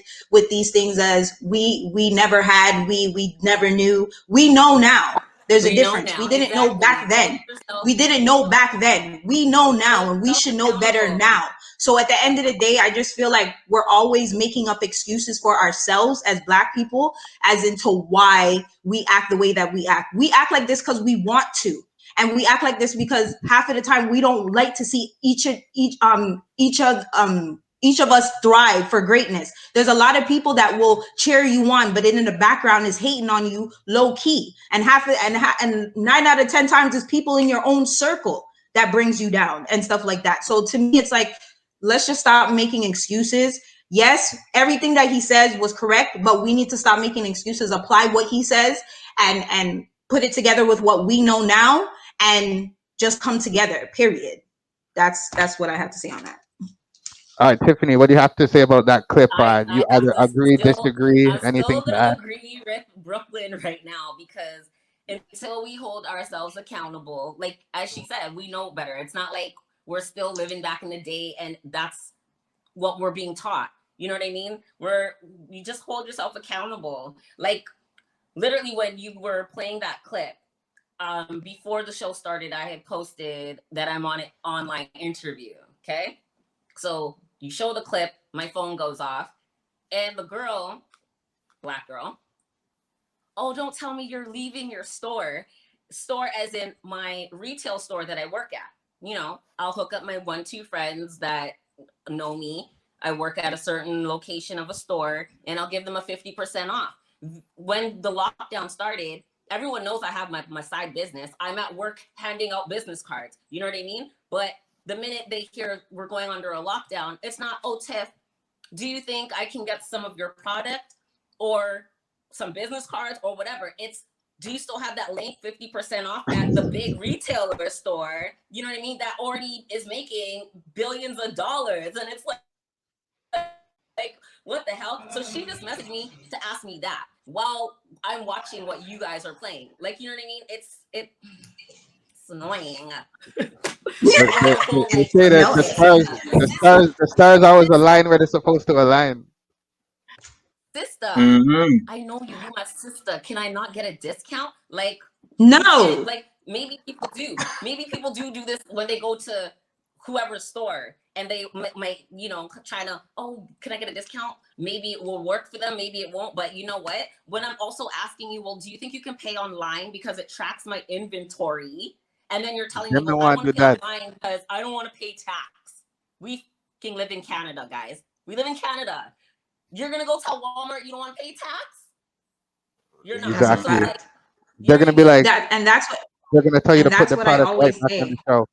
these things as we never had, we never knew. We know now. There's a difference. We didn't know back then. We didn't know back then. We know now, and we should know better now. So at the end of the day, I just feel like we're always making up excuses for ourselves as black people, as into why we act the way that we act. We act like this because we want to. And we act like this because half of the time we don't like to see each of us thrive for greatness. There's a lot of people that will cheer you on, but in the background is hating on you low key. And 9 out of 10 times is people in your own circle that brings you down and stuff like that. So to me, it's like, let's just stop making excuses. Yes, everything that he says was correct, but we need to stop making excuses, apply what he says and put it together with what we know now and just come together, period. That's what I have to say on that. All right, Tiffany, what do you have to say about that clip? You I have either to agree, disagree, I'm anything still to gonna add? agree with Brooklyn right now because until we hold ourselves accountable, like as she said, we know better. It's not like we're still living back in the day and that's what we're being taught. You know what I mean? You just hold yourself accountable. Like literally when you were playing that clip, before the show started, I had posted that I'm on an online interview. Okay. So you show the clip, my phone goes off, and the girl, black girl, oh, don't tell me you're leaving your store as in my retail store that I work at. You know, I'll hook up my 1-2 friends that know me. I work at a certain location of a store and I'll give them a 50% off. When the lockdown started, everyone knows I have my side business. I'm at work handing out business cards. You know what I mean? But the minute they hear we're going under a lockdown, it's not, oh, Tiff, do you think I can get some of your product or some business cards or whatever? It's, do you still have that link 50% off at the big retailer store? You know what I mean? That already is making billions of dollars. And it's like what the hell? So she just messaged me to ask me that while I'm watching what you guys are playing. Like, you know what I mean? It's annoying. They say that the stars always align where they're supposed to align. Sister, I know you. You're my sister. Can I not get a discount? Like, no. Like maybe people do. Maybe people do this when they go to whoever's store and they might, you know, trying to, oh, can I get a discount? Maybe it will work for them. Maybe it won't. But you know what? When I'm also asking you, well, do you think you can pay online because it tracks my inventory? And then you're telling me, well, I want to pay online because I don't want to pay tax. We fucking live in Canada, guys. We live in Canada. You're going to go tell Walmart you don't want to pay tax? You're not. Exactly. So, like, they're going to be like, that, and that's what they're going to tell you to put the what I product always right back on say. the shelf.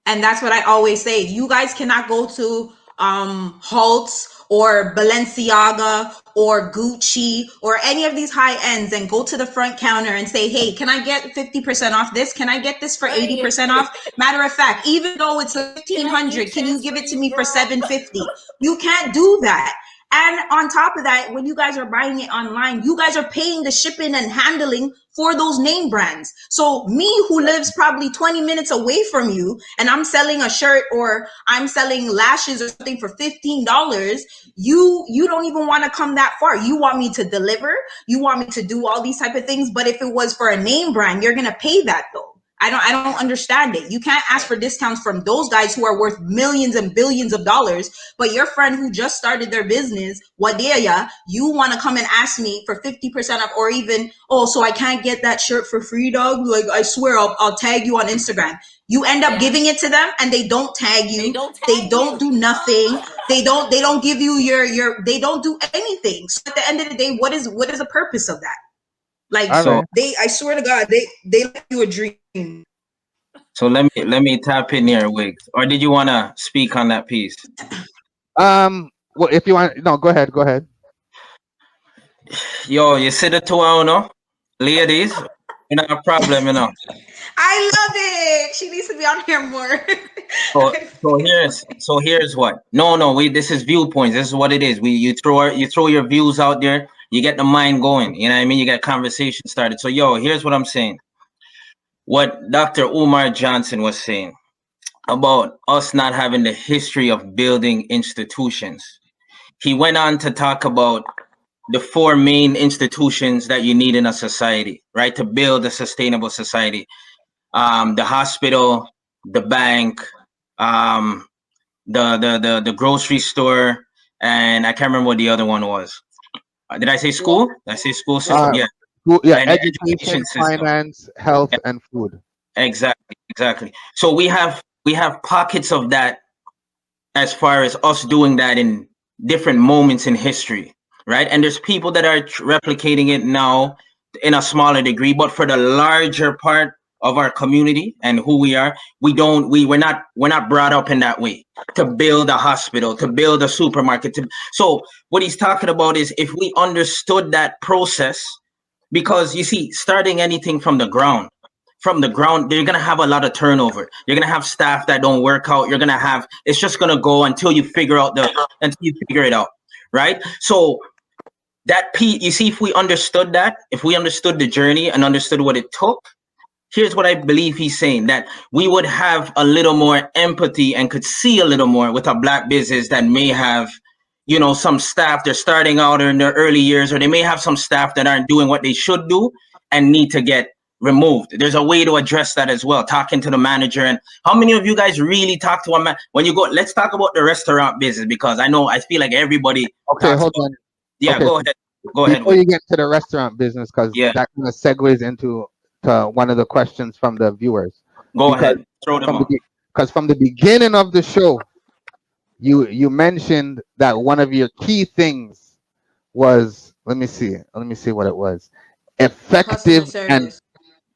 And that's what I always say. You guys cannot go to Haltz or Balenciaga or Gucci or any of these high ends and go to the front counter and say, hey, can I get 50% off this? Can I get this for 80% off? Matter of fact, even though it's $1,500, can you give it to me for $750? You can't do that. And on top of that, when you guys are buying it online, you guys are paying the shipping and handling for those name brands. So me, who lives probably 20 minutes away from you, and I'm selling a shirt or I'm selling lashes or something for $15, you don't even want to come that far. You want me to deliver. You want me to do all these type of things. But if it was for a name brand, you're going to pay that though. I don't understand it. You can't ask for discounts from those guys who are worth millions and billions of dollars, but your friend who just started their business, Wadeya, you want to come and ask me for 50% off, or even, oh, so I can't get that shirt for free, dog? Like, I swear I'll tag you on Instagram. You end up giving it to them and they don't tag you. They don't do nothing. They don't give you they don't do anything. So at the end of the day, what is the purpose of that? Like, All right. I swear to God, they let you a dream. So let me tap in here, Wiggs. Or did you want to speak on that piece? Well, if you want, no, go ahead. Go ahead. Yo, you see the two, no? Ladies, you know, a problem, you know. I love it. She needs to be on here more. So here's what. No, this is viewpoints. This is what it is. You throw your views out there, you get the mind going. You know what I mean? You get conversation started. So yo, here's what I'm saying. What Dr. Umar Johnson was saying about us not having the history of building institutions. He went on to talk about the four main institutions that you need in a society, right? To build a sustainable society. The hospital, the bank, the grocery store, and I can't remember what the other one was. Did I say school? Did I say school system? Yeah. Yeah, And the education, education system. finance, health, Yeah, and food. exactly. So we have pockets of that as far as us doing that in different moments in history, right? And there's people that are replicating it now in a smaller degree, but for the larger part of our community and who we are, we're not brought up in that way to build a hospital, to build a supermarket. So what he's talking about is if we understood that process, because you see, starting anything from the ground, they're gonna have a lot of turnover. You're gonna have staff that don't work out. It's just gonna go until you figure it out, right? So that you see, if we understood the journey and understood what it took, here's what I believe he's saying, that we would have a little more empathy and could see a little more with a black business that may have, some staff, they're starting out in their early years, or they may have some staff that aren't doing what they should do and need to get removed. There's a way to address that as well, talking to the manager. And how many of you guys really talk to a man when you go? Let's talk about the restaurant business, because I feel like everybody Okay, hold on. Yeah, okay, go ahead. Before you get to the restaurant business, because Yeah, that kind of segues into one of the questions from the viewers. go Because ahead. Throw them up. because from the beginning of the show, you mentioned that one of your key things was, let me see what it was, effective and service.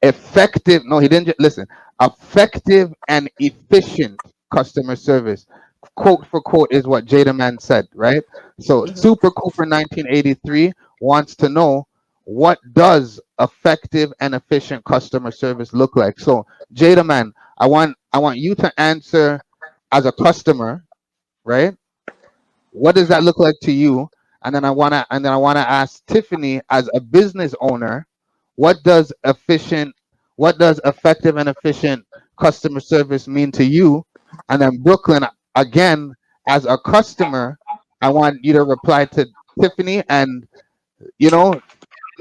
effective. No, he didn't listen. Effective and efficient customer service. Quote for quote is what Jada Man said, right? So Super Cooper 1983 wants to know, what does effective and efficient customer service look like? So Jada Man, I want you to answer as a customer, right? What does that look like to you? And then I wanna ask Tiffany as a business owner, what does effective and efficient customer service mean to you? And then Brooklyn, again, as a customer, I want you to reply to Tiffany and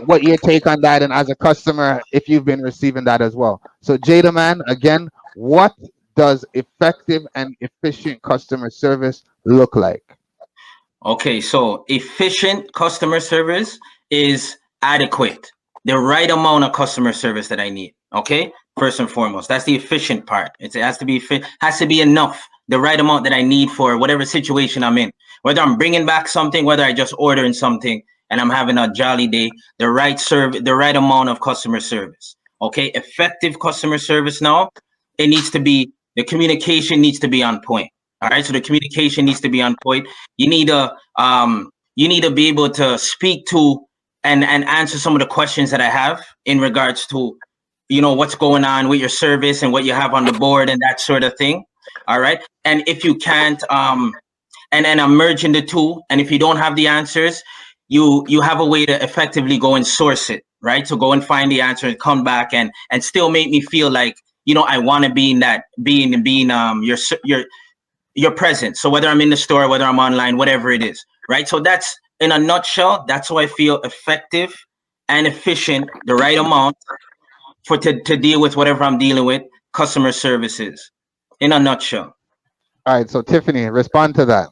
what your take on that, and as a customer, if you've been receiving that as well. So Jada Man, again, what does effective and efficient customer service look like? Okay, so efficient customer service is adequate, the right amount of customer service that I need. Okay, first and foremost, that's the efficient part. It has to be enough, the right amount that I need for whatever situation I'm in. Whether I'm bringing back something, whether I just ordering something and I'm having a jolly day, the right amount of customer service. Okay, effective customer service now, the communication needs to be on point. All right, so the communication needs to be on point. You need to be able to speak to and answer some of the questions that I have in regards to, what's going on with your service and what you have on the board and that sort of thing. All right, and if you can't, and then I'm merging the two, and if you don't have the answers, you have a way to effectively go and source it, right? So go and find the answer and come back and still make me feel like, I want to be in that being your presence. So whether I'm in the store, whether I'm online, whatever it is, right? So that's, in a nutshell, that's how I feel effective and efficient, the right amount to deal with whatever I'm dealing with. Customer services, in a nutshell. All right, so Tiffany, respond to that.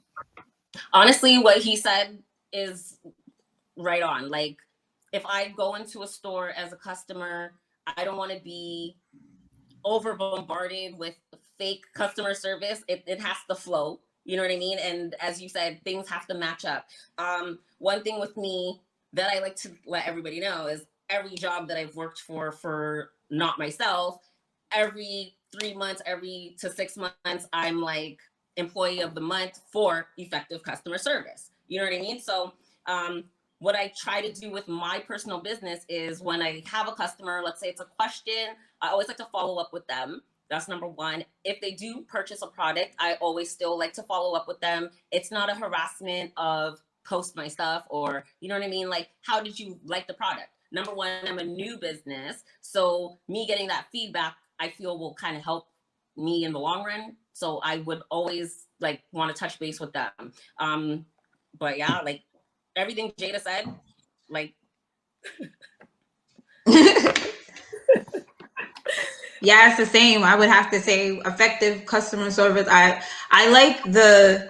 Honestly, what he said is right on. Like, if I go into a store as a customer, I don't want to be over bombarded with fake customer service. It has to flow. You know what I mean? And as you said, things have to match up. One thing with me that I like to let everybody know is every job that I've worked for not myself, every 3 months, every to 6 months, I'm like employee of the month for effective customer service. You know what I mean? So what I try to do with my personal business is when I have a customer, let's say it's a question, I always like to follow up with them. That's number one. If they do purchase a product, I always still like to follow up with them. It's not a harassment of post my stuff or, you know what I mean? Like, how did you like the product? Number one, I'm a new business. So me getting that feedback, I feel will kind of help me in the long run. So I would always like want to touch base with them. But yeah, like everything Jada said, like. Yeah, it's the same. I would have to say effective customer service. I like the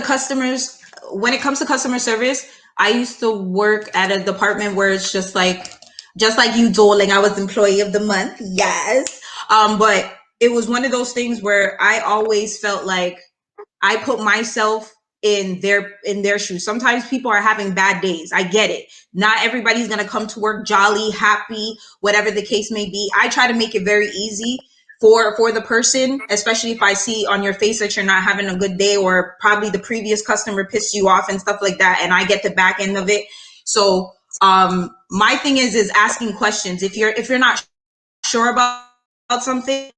customers. When it comes to customer service, I used to work at a department where it's just like you, Jocelyn. I was employee of the month. Yes. But it was one of those things where I always felt like I put myself in their shoes. Sometimes people are having bad days. I get it. Not everybody's going to come to work jolly, happy, whatever the case may be. I try to make it very easy for the person, especially if I see on your face that you're not having a good day or probably the previous customer pissed you off and stuff like that, and I get the back end of it. So my thing is asking questions. If you're not sure about something,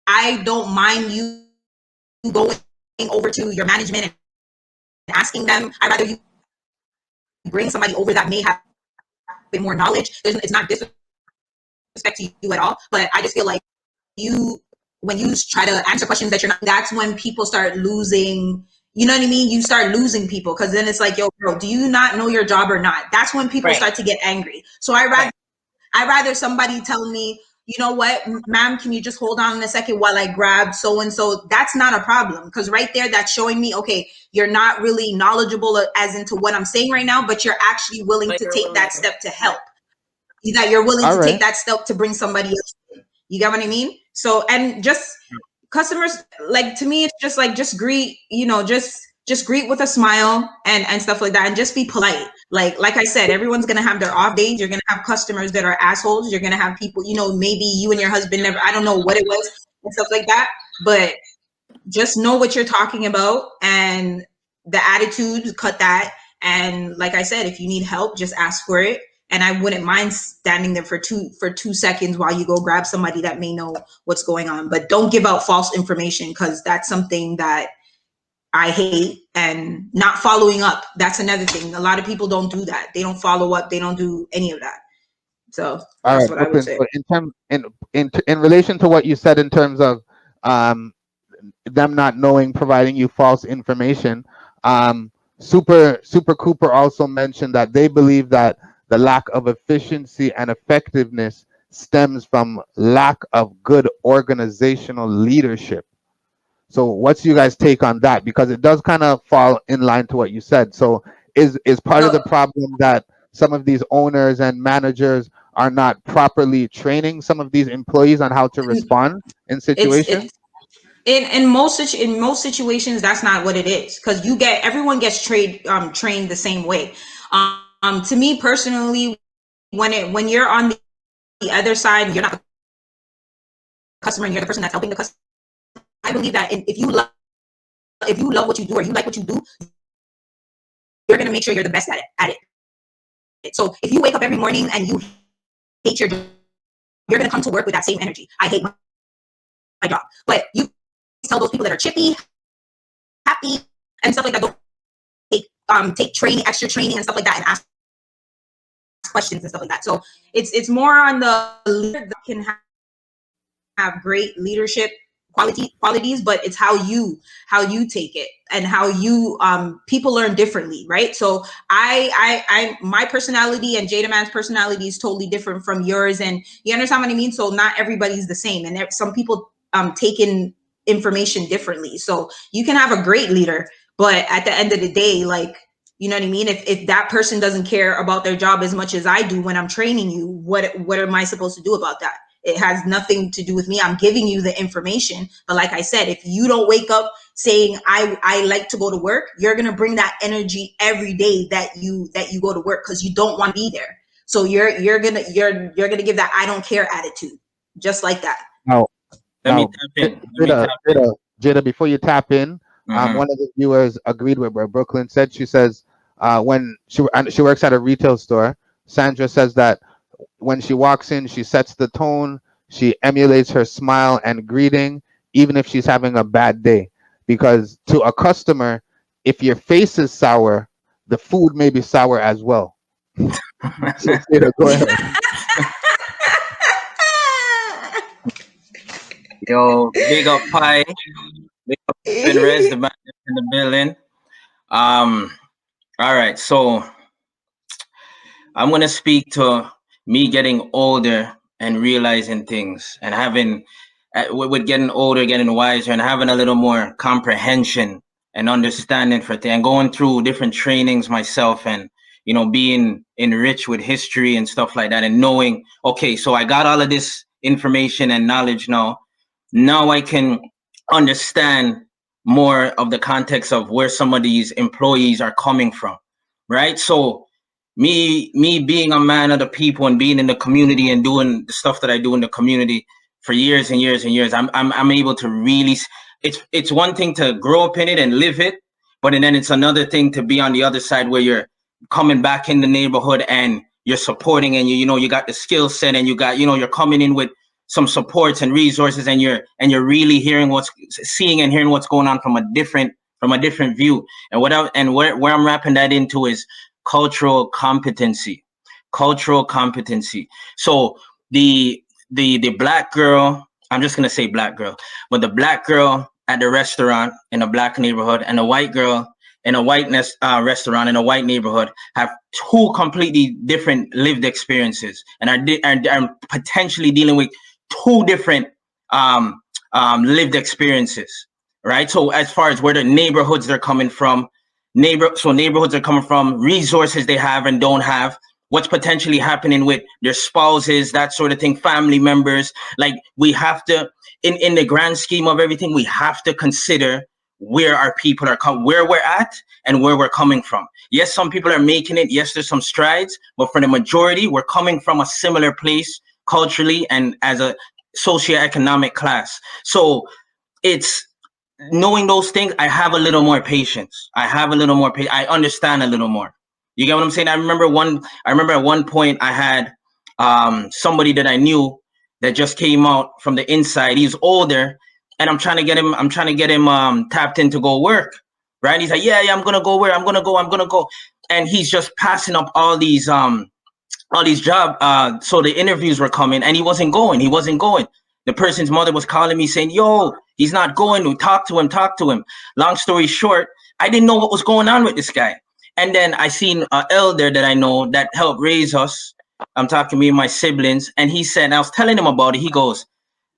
I don't mind you going over to your management and asking them. I'd rather you bring somebody over that may have a bit more knowledge. It's not disrespect to you at all, but I just feel like when you try to answer questions that you're not, that's when people start losing. You know what I mean? You start losing people because then it's like, yo, bro, do you not know your job or not? That's when people start to get angry. So I'd rather somebody tell me, you know what, ma'am, can you just hold on a second while I grab so and so? That's not a problem because right there, that's showing me, okay, you're not really knowledgeable as into what I'm saying right now, but you're actually willing to take that step to help. That you're willing to take that step to bring somebody else in. You get what I mean? So, and just customers, like, to me, it's just like, just greet, just greet with a smile and stuff like that, and just be polite. Like I said, everyone's gonna have their off days. You're gonna have customers that are assholes. You're gonna have people, maybe you and your husband never, I don't know what it was and stuff like that, but just know what you're talking about, and the attitude, cut that. And like I said, if you need help, just ask for it. And I wouldn't mind standing there for 2 seconds while you go grab somebody that may know what's going on. But don't give out false information, because that's something that I hate. And not following up, that's another thing. A lot of people don't do that. They don't follow up. They don't do any of that. So that's what I would say. In relation to what you said in terms of them not knowing, providing you false information, Super Cooper also mentioned that they believe that the lack of efficiency and effectiveness stems from lack of good organizational leadership. So what's you guys' take on that? Because it does kind of fall in line to what you said. So is part of the problem that some of these owners and managers are not properly training some of these employees on how to respond in situations? In most situations, that's not what it is, because everyone gets trained the same way. To me personally, when you're on the other side, you're not the customer and you're the person that's helping the customer. I believe that if you love what you do or you like what you do, you're gonna make sure you're the best at it. So if you wake up every morning and you hate your job, you're gonna come to work with that same energy. I hate my job, but you tell those people that are chippy, happy, and stuff like that, don't take extra training and stuff like that, and ask questions and stuff like that. So it's more on the leader that can have great leadership qualities, but it's how you take it and how you people learn differently, right? So I my personality and Jada Man's personality is totally different from yours, and you understand what I mean? So not everybody's the same, and some people take in information differently. So you can have a great leader, but at the end of the day, like, you know what I mean? If that person doesn't care about their job as much as I do when I'm training you, what am I supposed to do about that? It has nothing to do with me. I'm giving you the information. But like I said, if you don't wake up saying I like to go to work, you're gonna bring that energy every day that you go to work, because you don't want to be there. So you're gonna give that I don't care attitude, just like that. Now, Let me now, tap in. Let me Jada, tap in. Jada, before you tap in, Mhm. one of the viewers agreed with what Brooklyn said. She says when she works at a retail store, Sandra says that when she walks in, she sets the tone. She emulates her smile and greeting, even if she's having a bad day. Because to a customer, if your face is sour, the food may be sour as well. So, Jada, go ahead. Yo, big up Pie, big up Rez, the man in the building. Um, all right, so I'm gonna speak to me getting older and realizing things, and having with getting older, getting wiser, and having a little more comprehension and understanding for things, and going through different trainings myself, and being enriched with history and stuff like that, and knowing, okay, so I got all of this information and knowledge now. Now I can understand more of the context of where some of these employees are coming from, right? So me being a man of the people and being in the community and doing the stuff that I do in the community for years and years and years, I'm able to really. It's one thing to grow up in it and live it, but then it's another thing to be on the other side where you're coming back in the neighborhood and you're supporting, and you got the skill set, and you got you're coming in with some supports and resources, and you're really seeing and hearing what's going on from a different view. And where I'm wrapping that into is cultural competency. So the black girl, I'm just gonna say black girl, but the black girl at the restaurant in a black neighborhood, and a white girl in a restaurant in a white neighborhood, have two completely different lived experiences, and are potentially dealing with two different lived experiences, right? So as far as where the neighborhoods they're coming from, neighborhoods are coming from, resources they have and don't have, what's potentially happening with their spouses, that sort of thing, family members. Like, we have to, in the grand scheme of everything, we have to consider where our people are where we're at and where we're coming from. Yes, some people are making it. Yes, there's some strides, but for the majority, we're coming from a similar place culturally and as a socioeconomic class. So it's knowing those things. I have a little more patience. I understand a little more. You get what I'm saying? I remember at one point I had somebody that I knew that just came out from the inside. He's older, and I'm trying to get him tapped in to go work. Right? He's like, yeah, I'm gonna go where I'm gonna go. And he's just passing up all these jobs. So the interviews were coming, and he wasn't going. The person's mother was calling me saying, yo, he's not going. Talk to him. Long story short, I didn't know what was going on with this guy. And then I seen an elder that I know that helped raise us. I'm talking to me and my siblings. And he said, I was telling him about it. He goes,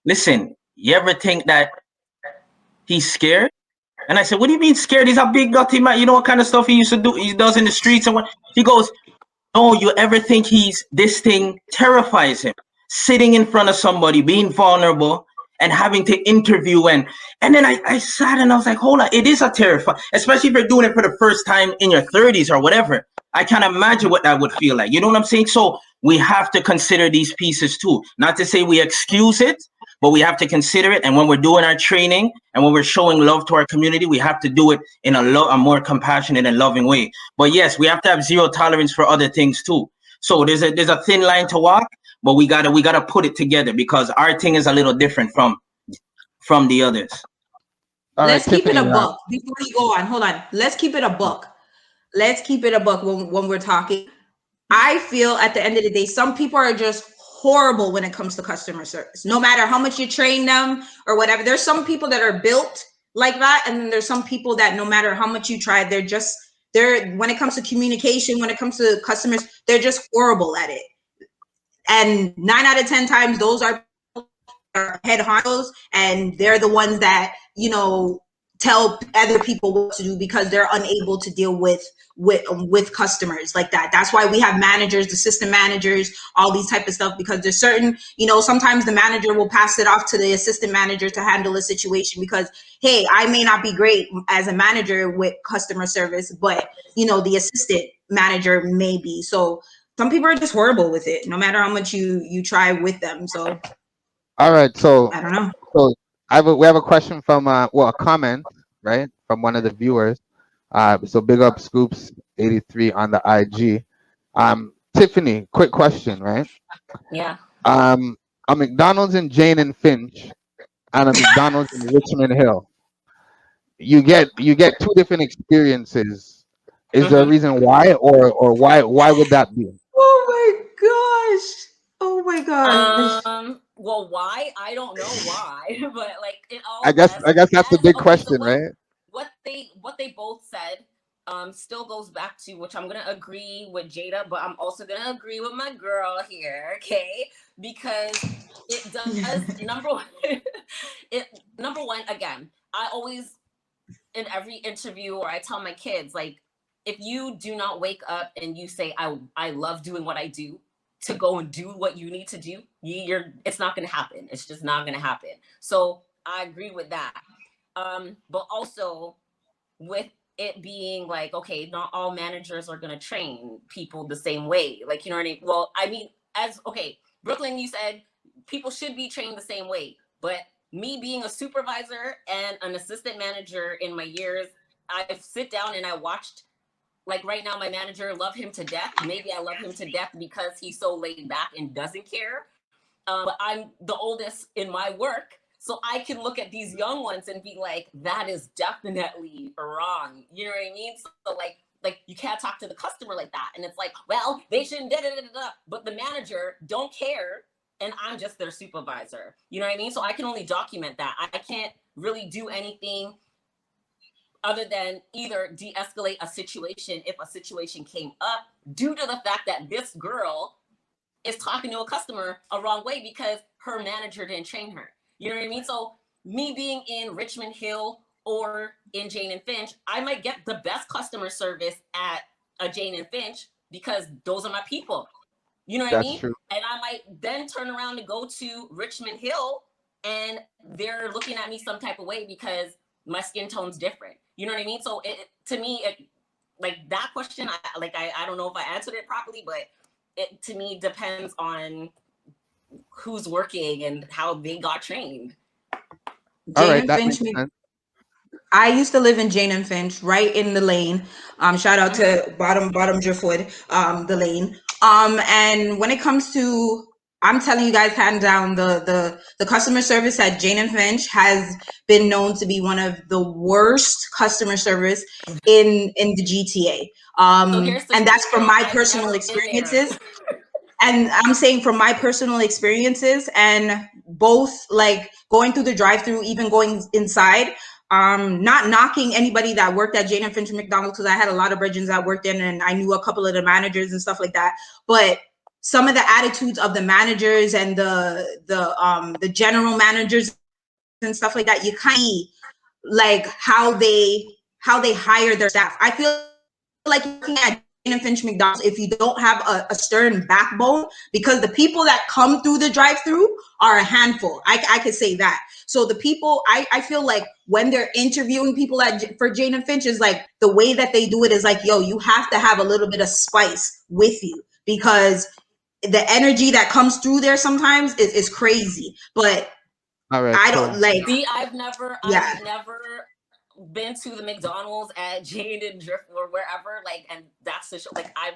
listen, you ever think that he's scared? And I said, what do you mean scared? He's a big dirty man. You know what kind of stuff he does in the streets and what? He goes, oh, you ever think this thing terrifies him? Sitting in front of somebody, being vulnerable, and having to interview. And then I sat and I was like, hold on, it is a terrifying, especially if you're doing it for the first time in your 30s or whatever. I can't imagine what that would feel like. You know what I'm saying? So we have to consider these pieces too. Not to say we excuse it, but we have to consider it. And when we're doing our training and when we're showing love to our community, we have to do it in a more compassionate and loving way. But yes, we have to have zero tolerance for other things too. So there's a thin line to walk, but we gotta put it together, because our thing is a little different from the others. Let's keep it a buck before we go on. Hold on. Let's keep it a buck. When we're talking. I feel at the end of the day, some people are just horrible when it comes to customer service. No matter how much you train them or whatever. There's some people that are built like that, and then there's some people that no matter how much you try, they're when it comes to communication, when it comes to customers, they're just horrible at it. And 9 out of 10 times, those are head honchos, and they're the ones that, you know, tell other people what to do because they're unable to deal with customers like that. That's why we have managers, assistant managers, all these type of stuff, because there's certain, you know, sometimes the manager will pass it off to the assistant manager to handle a situation because, hey, I may not be great as a manager with customer service, but, you know, the assistant manager may be. So some people are just horrible with it, no matter how much you try with them. So All right, so I don't know. so we have a question from a comment, right, from one of the viewers. So big up Scoops 83 on the IG. Tiffany, quick question, right? Yeah. A McDonald's in Jane and Finch and a McDonald's in Richmond Hill. You get two different experiences. Is there a reason why, or why would that be? Oh my gosh. Oh my gosh. Well, why? I don't know why, but like it I all guess as that's the big okay, so question, right? what they both said still goes back to, which I'm gonna agree with Jada, but I'm also gonna agree with my girl here, okay? Because it does number one, again, I always in every interview, or I tell my kids, like, if you do not wake up and you say I love doing what I do, to go and do what you need to do, it's not going to happen. It's just not going to happen. So I agree with that. But also with it being like, okay, not all managers are going to train people the same way. Like, you know what I mean? Well, I mean, Brooklyn, you said people should be trained the same way, but me being a supervisor and an assistant manager in my years, I sit down and I watched, like right now, my manager, love him to death. Maybe I love him to death because he's so laid back and doesn't care. But I'm the oldest in my work. So I can look at these young ones and be like, that is definitely wrong. You know what I mean? So like you can't talk to the customer like that. And it's like, well, they shouldn't, but the manager don't care. And I'm just their supervisor. You know what I mean? So I can only document that. I can't really do anything other than either de-escalate a situation if a situation came up due to the fact that this girl is talking to a customer a wrong way because her manager didn't train her. You know what I mean? So me being in Richmond Hill or in Jane and Finch, I might get the best customer service at a Jane and Finch because those are my people. You know what I mean? True. And I might then turn around and go to Richmond Hill and they're looking at me some type of way because my skin tone's different. You know what I mean? So to me, like that question, I don't know if I answered it properly, but it to me depends on who's working and how they got trained. All right, that makes sense. I used to live in Jane and Finch, right in the lane. Shout out to bottom Driftwood, the lane. And when it comes to, I'm telling you guys, hand down, the customer service at Jane and Finch has been known to be one of the worst customer service in the GTA. And that's from my personal experiences. And I'm saying from my personal experiences, and both like going through the drive-through, even going inside, not knocking anybody that worked at Jane and Finch McDonald's, because I had a lot of brethren that worked in and I knew a couple of the managers and stuff like that. But some of the attitudes of the managers and the general managers and stuff like that, you kind of see like how they hire their staff. I feel like looking at Jane and Finch McDonald's, if you don't have a stern backbone, because the people that come through the drive-through are a handful. I could say that. So the people, I feel like when they're interviewing people for Jane and Finch, is like the way that they do it is like, yo, you have to have a little bit of spice with you, because the energy that comes through there sometimes is crazy. But all right, I don't like. See, I've never been to the McDonald's at Jane and Drift or wherever, like, and that's the show. Like, I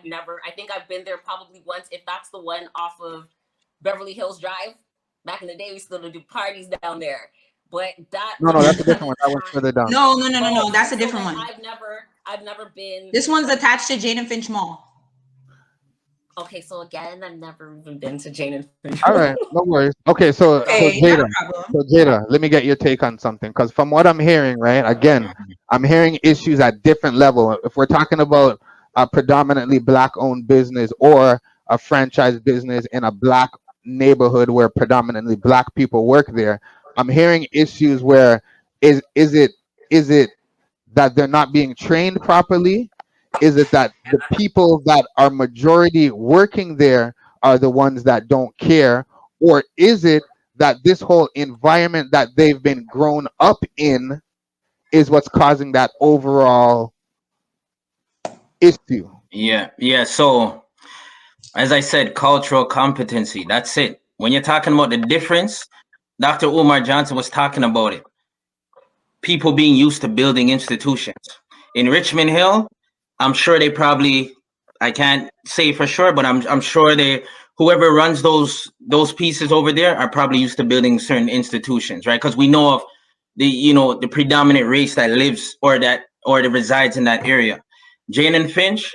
think I've been there probably once, if that's the one off of Beverly Hills Drive. Back in the day, we still do parties down there. But that no, that's a different one. That one's further down. No, that's a different one. I've never been. This one's attached to Jane and Finch Mall. Okay, so again, I've never even been to Jane and Finch. All right, no worries. Okay, so Okay, not Jada, a problem. let me get your take on something, because from what I'm hearing, right, again, I'm hearing issues at different level. If we're talking about a predominantly black-owned business or a franchise business in a black neighborhood where predominantly black people work there, I'm hearing issues where is it that they're not being trained properly? Is it that the people that are majority working there are the ones that don't care? Or is it that this whole environment that they've been grown up in is what's causing that overall issue? Yeah. So as I said, cultural competency. That's it. When you're talking about the difference, Dr. Umar Johnson was talking about it. People being used to building institutions. In Richmond Hill, I'm sure they probably, I can't say for sure, but I'm sure whoever runs those pieces over there are probably used to building certain institutions, right? Because we know of the predominant race that lives or that resides in that area. Jane and Finch,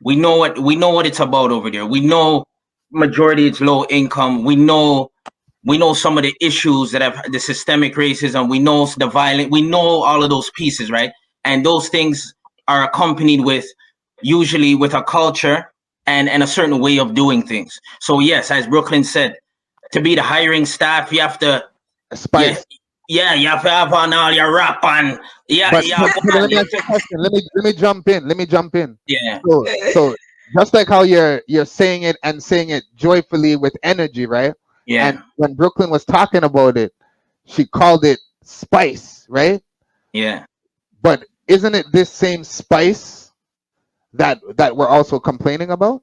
we know what it's about over there. We know majority it's low income. We know some of the issues that have the systemic racism. We know the violent. We know all of those pieces, right? And those things are accompanied with usually with a culture and a certain way of doing things. So yes, as Brooklyn said, to be the hiring staff, you have to yeah Spice. you have to have on all your rap and But, yeah but, go but on. let me ask you a question. Let me jump in. Let me jump in. Yeah, So just like how you're saying it and saying it joyfully with energy, right? And yeah, when Brooklyn was talking about it, she called it spice, right? yeah. But isn't it this same spice that we're also complaining about?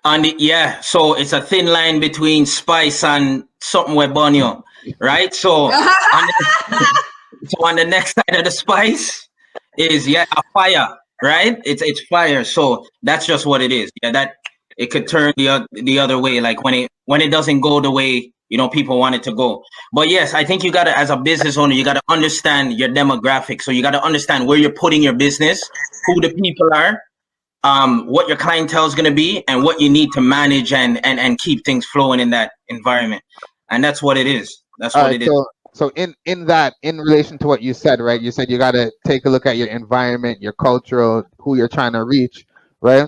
And yeah, so it's a thin line between spice and something with bonio, right? On the, so on the next side of the spice is a fire, right? It's fire. So that's just what it is. Yeah, that it could turn the other way, like when it doesn't go the way people want it to go. But yes, I think you gotta, as a business owner, you gotta understand your demographic. So you gotta understand where you're putting your business, who the people are, what your clientele is going to be, and what you need to manage and keep things flowing in that environment. And that's what it is. That's All what right, it is. so in that, in relation to what you said, right? You said you got to take a look at your environment, your cultural, who you're trying to reach, right?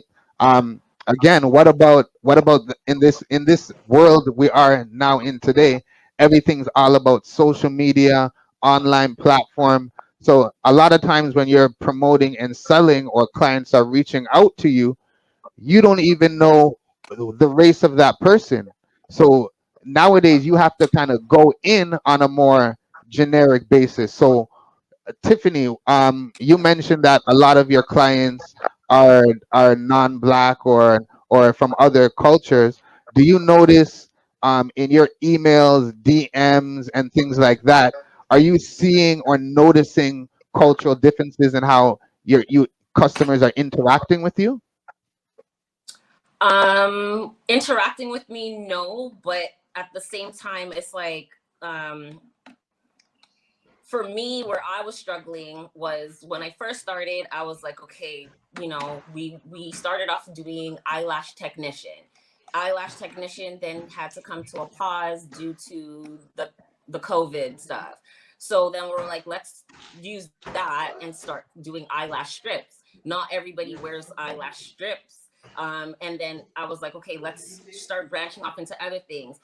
Again, in this world we are now in today? Everything's all about social media, online platform. So a lot of times when you're promoting and selling, or clients are reaching out to you, you don't even know the race of that person. So nowadays you have to kind of go in on a more generic basis. So Tiffany, you mentioned that a lot of your clients are non-black or from other cultures. Do you notice in your emails, DMs, and things like that, are you seeing or noticing cultural differences in how your customers are interacting with you? Interacting with me, no, but at the same time, it's like, for me, where I was struggling was when I first started. I was like, okay, we started off doing eyelash technician, then had to come to a pause due to the COVID stuff. So then we're like, let's use that and start doing eyelash strips. Not everybody wears eyelash strips. And then I was like, okay, let's start branching off into other things,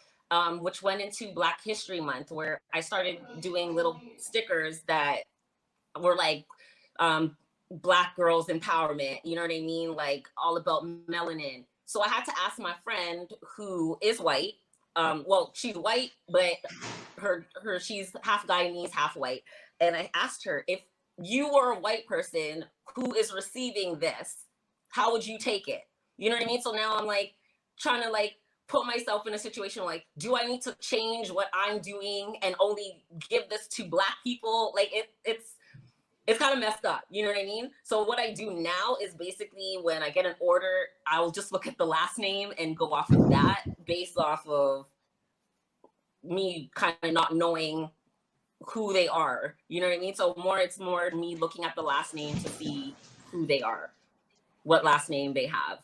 which went into Black History Month, where I started doing little stickers that were like, Black girls empowerment, you know what I mean? Like all about melanin. So I had to ask my friend who is white. Well, she's white, but she's half Guyanese, half white. And I asked her, if you were a white person who is receiving this, how would you take it? You know what I mean? So now I'm like trying to like put myself in a situation like, do I need to change what I'm doing and only give this to Black people? Like it's kind of messed up, you know what I mean? So what I do now is basically when I get an order, I'll just look at the last name and go off of that, based off of me kind of not knowing who they are, you know what I mean? So it's more me looking at the last name to see who they are, what last name they have.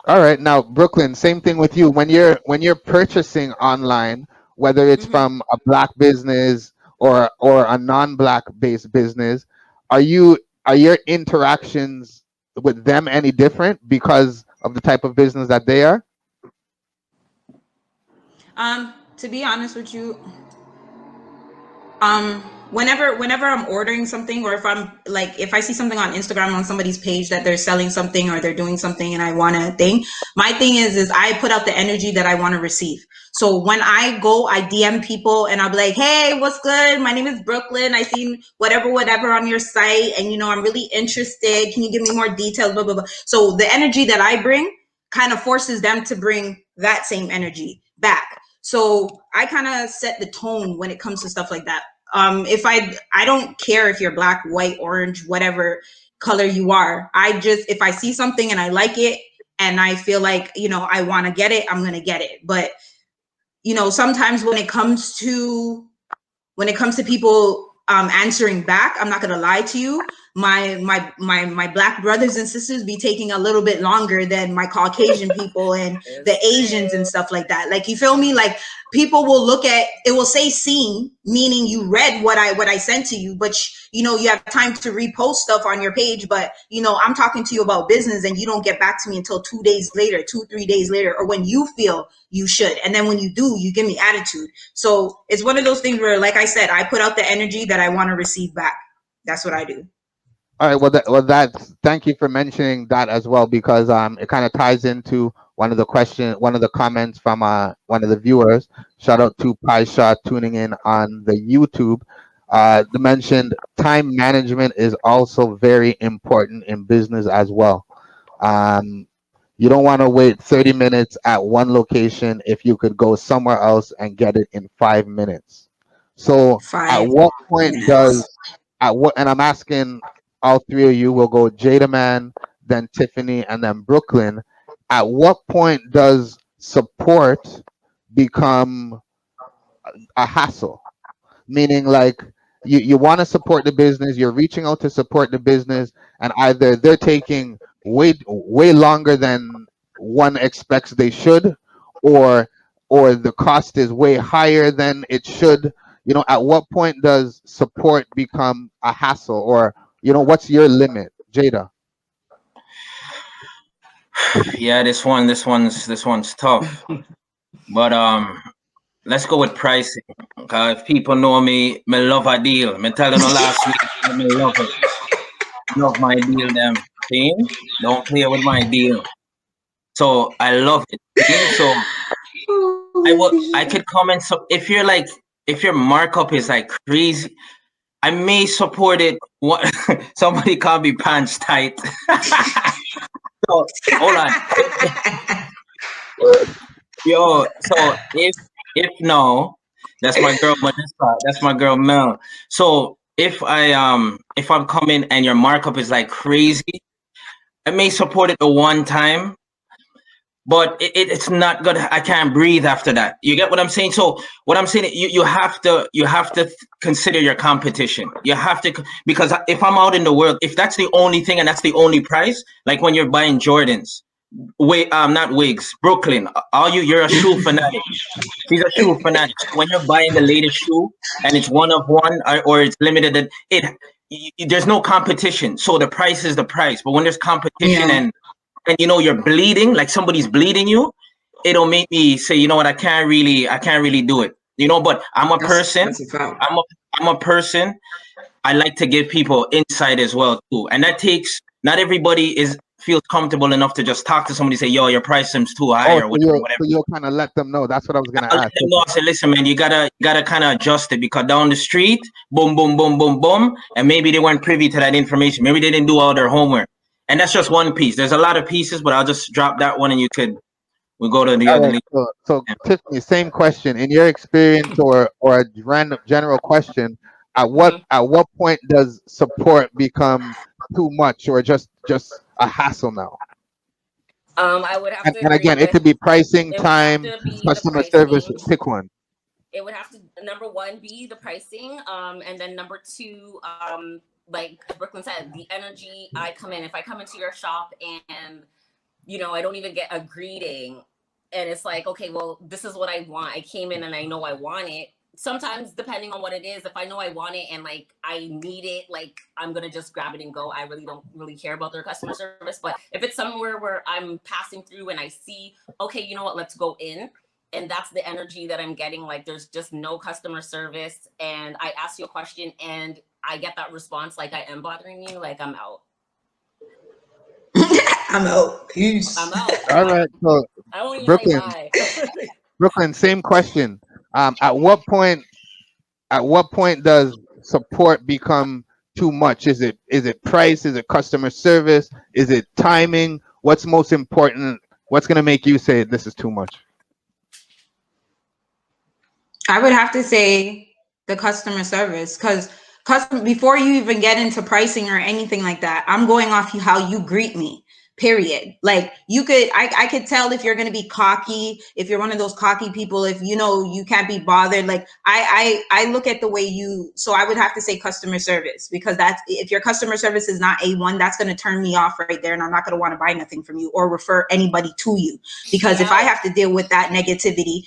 All right, now Brooklyn, same thing with you. When you're purchasing online, whether it's Mhm. from a black business or a non-black based business, are your interactions with them any different because of the type of business that they are? To be honest with you, um whenever I'm ordering something, or if I'm like, if I see something on Instagram on somebody's page that they're selling something or they're doing something and I want to thing, my thing is I put out the energy that I want to receive. So when I go, I DM people and I'll be like, hey, what's good, my name is Brooklyn, I seen whatever on your site, and I'm really interested, can you give me more details, blah blah blah. So the energy that I bring kind of forces them to bring that same energy back. So I kind of set the tone when it comes to stuff like that. If I don't care if you're black, white, orange, whatever color you are. I just, if I see something and I like it and I feel like, I want to get it, I'm going to get it. But sometimes when it comes to people answering back, I'm not gonna lie to you. My black brothers and sisters be taking a little bit longer than my Caucasian people and the It's Asians and true. stuff like that. Like, you feel me? Like, people will look at it, will say seen, meaning you read what I sent to you, but you have time to repost stuff on your page, but I'm talking to you about business and you don't get back to me until 2 days later, 2 3 days later, or when you feel you should. And then when you do, you give me attitude. So it's one of those things where, like I said, I put out the energy that I want to receive back. That's what I do. All right, that's thank you for mentioning that as well, because it kind of ties into one of the comments from one of the viewers. Shout out to Pie Shot tuning in on the YouTube. The mentioned time management is also very important in business as well. Um, you don't want to wait 30 minutes at one location if you could go somewhere else and get it in 5 minutes. So at Five what point minutes. does at what and I'm asking all three of you, we'll go Jada Man, then Tiffany, and then Brooklyn. At what point does support become a hassle? Meaning, like, you want to support the business, you're reaching out to support the business, and either they're taking way longer than one expects they should, or the cost is way higher than it should. At what point does support become a hassle, or what's your limit, Jada? Yeah, this one's tough. But let's go with pricing. If people know me, me love a deal. Me tell them last week, me love it. Love my deal, them. See? Don't play with my deal. So I love it. See? So I could comment. So if your markup is like crazy, I may support it. What somebody call me pants tight. So hold on. Yo, so if no, that's my girl Melissa. That's my girl Mel. So if I'm coming and your markup is like crazy, I may support it the one time, but it's not good. I can't breathe after that. You get what I'm saying? So what I'm saying, you have to consider your competition. You have to, because if I'm out in the world, if that's the only thing and that's the only price, like when you're buying Jordans, wait, not wigs, Brooklyn. All you're a shoe fanatic. She's a shoe fanatic. So when you're buying the latest shoe and it's one of one, or it's limited, there's no competition. So the price is the price. But when there's competition, Yeah, and you're bleeding, like somebody's bleeding you, it'll make me say, you know what, I can't really do it. But I'm a person. that's a fact. I'm a person. I like to give people insight as well too, and that takes. Not everybody feels comfortable enough to just talk to somebody, say, yo, your price seems too high, Oh, or so whatever, whatever. you'll kind of let them know. That's what I was gonna I'll let ask. them know. I say, listen, man, you gotta kind of adjust it, because down the street, boom, boom, boom, boom, boom, and maybe they weren't privy to that information. Maybe they didn't do all their homework, and that's just one piece. There's a lot of pieces, but I'll just drop that one, and we go to the All other right. link. So Tiffany, same question. In your experience, or a random general question, Mhm. at what point does support become too much, or just a hassle now? I would have And, to and agree again, it with. could be pricing, It would have time, to be the customer service. pricing. Pick one. It would have to, number one, be the pricing, and then number two, like Brooklyn said, the energy I come in. If I come into your shop and you know, I don't even get a greeting. And it's like, okay, well, this is what I want. I came in and I know I want it. Sometimes, depending on what it is, if I know I want it and like I need it, like I'm gonna just grab it and go. I really don't really care about their customer service. But if it's somewhere where I'm passing through and I see, okay, you know what, let's go in, and that's the energy that I'm getting, like there's just no customer service, and I ask you a question and I get that response, like I am bothering you, like I'm out. I'm out. Peace. I'm out. All right. So I don't even say Brooklyn, bye. Brooklyn, same question. At what point? At what point does support become too much? Is it price? Is it customer service? Is it timing? What's most important? What's gonna make you say this is too much? I would have to say the customer service, because before you even get into pricing or anything like that, I'm going off how you greet me. Period. Like I could tell if you're gonna be cocky, if you're one of those cocky people, if you know you can't be bothered. Like I look at the way you. So I would have to say customer service, because that's, if your customer service is not A1, that's gonna turn me off right there, and I'm not gonna want to buy nothing from you or refer anybody to you. Because if I have to deal with that negativity,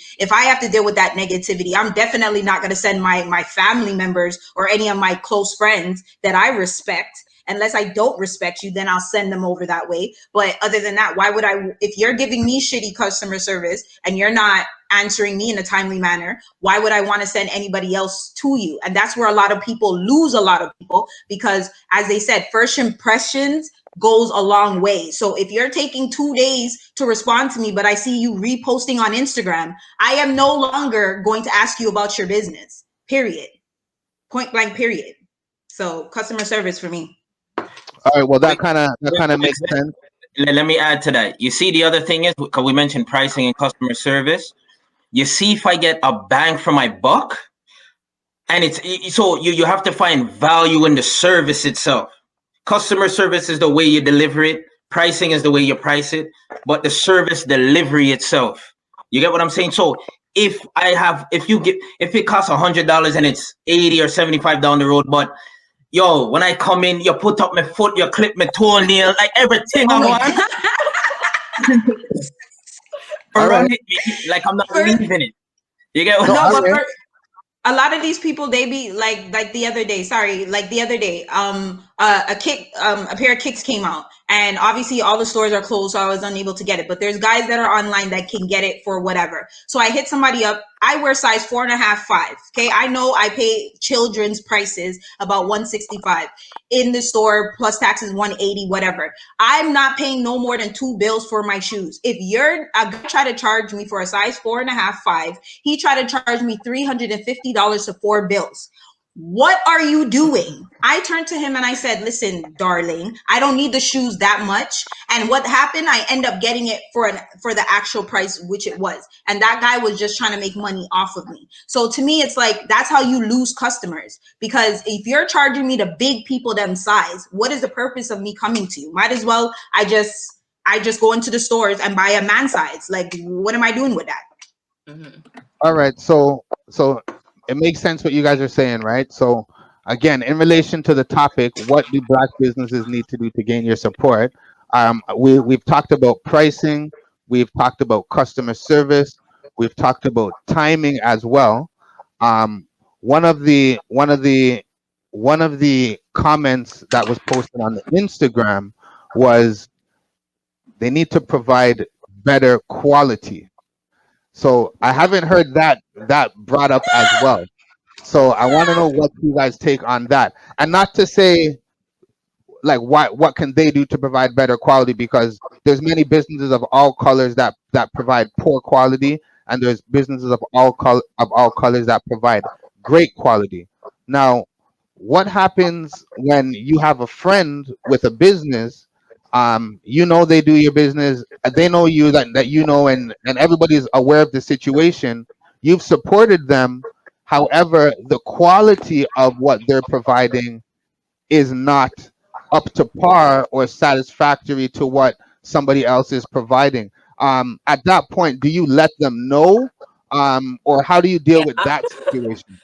I'm definitely not going to send my family members or any of my close friends that I respect. Unless I don't respect you, then I'll send them over that way. But other than that, why would I? If you're giving me shitty customer service and you're not answering me in a timely manner, why would I want to send anybody else to you? And that's where a lot of people lose a lot of people, because as they said, first impressions goes a long way. So if you're taking 2 days to respond to me, but I see you reposting on Instagram, I am no longer going to ask you about your business. Period. Point blank. Period. So customer service for me. All right. Well, that Wait, kind of wait, makes sense. let me add to that. You see, the other thing is, because we mentioned pricing and customer service, you see if I get a bang for my buck, and so you have to find value in the service itself. Customer service is the way you deliver it. Pricing is the way you price it, but the service delivery itself. You get what I'm saying? So if it costs $100 and it's 80 or 75 down the road, but yo, when I come in, you put up my foot, you clip my toenail, like everything I want. All right. Run it like I'm not First, leaving it. You get what No, no, I'm all but right. saying? for a lot of these people, they be like the other day, a pair of kicks came out, and obviously all the stores are closed, so I was unable to get it, but there's guys that are online that can get it for whatever. So I hit somebody up. I wear size 4.5, 5. Okay, I know I pay children's prices about 165 in the store, plus taxes 180, whatever. I'm not paying no more than 2 bills for my shoes. If you're a guy try to charge me for a size 4.5, 5, he tried to charge me $350 to 4 bills. What are you doing? I turned to him and I said, listen, darling, I don't need the shoes that much. And what happened? I end up getting it for the actual price, which it was. And that guy was just trying to make money off of me. So to me, it's like, that's how you lose customers. Because if you're charging me the big people them size, what is the purpose of me coming to you? Might as well I just go into the stores and buy a man size. Like, what am I doing with that? Mm-hmm. All right. So it makes sense what you guys are saying, right? So again, in relation to the topic, what do black businesses need to do to gain your support? We've talked about pricing, we've talked about customer service, we've talked about timing as well. Um, one of the one of the one of the comments that was posted on the Instagram was they need to provide better quality. So I haven't heard that brought up as well. So I want to know what you guys take on that, and not to say like what can they do to provide better quality, because there's many businesses of all colors that provide poor quality, and there's businesses of all colors that provide great quality. Now, what happens when you have a friend with a business? You know they do your business, they know you, that you know, and everybody's aware of the situation. You've supported them. However, the quality of what they're providing is not up to par or satisfactory to what somebody else is providing. At that point, do you let them know, or how do you deal with Yeah. that situation?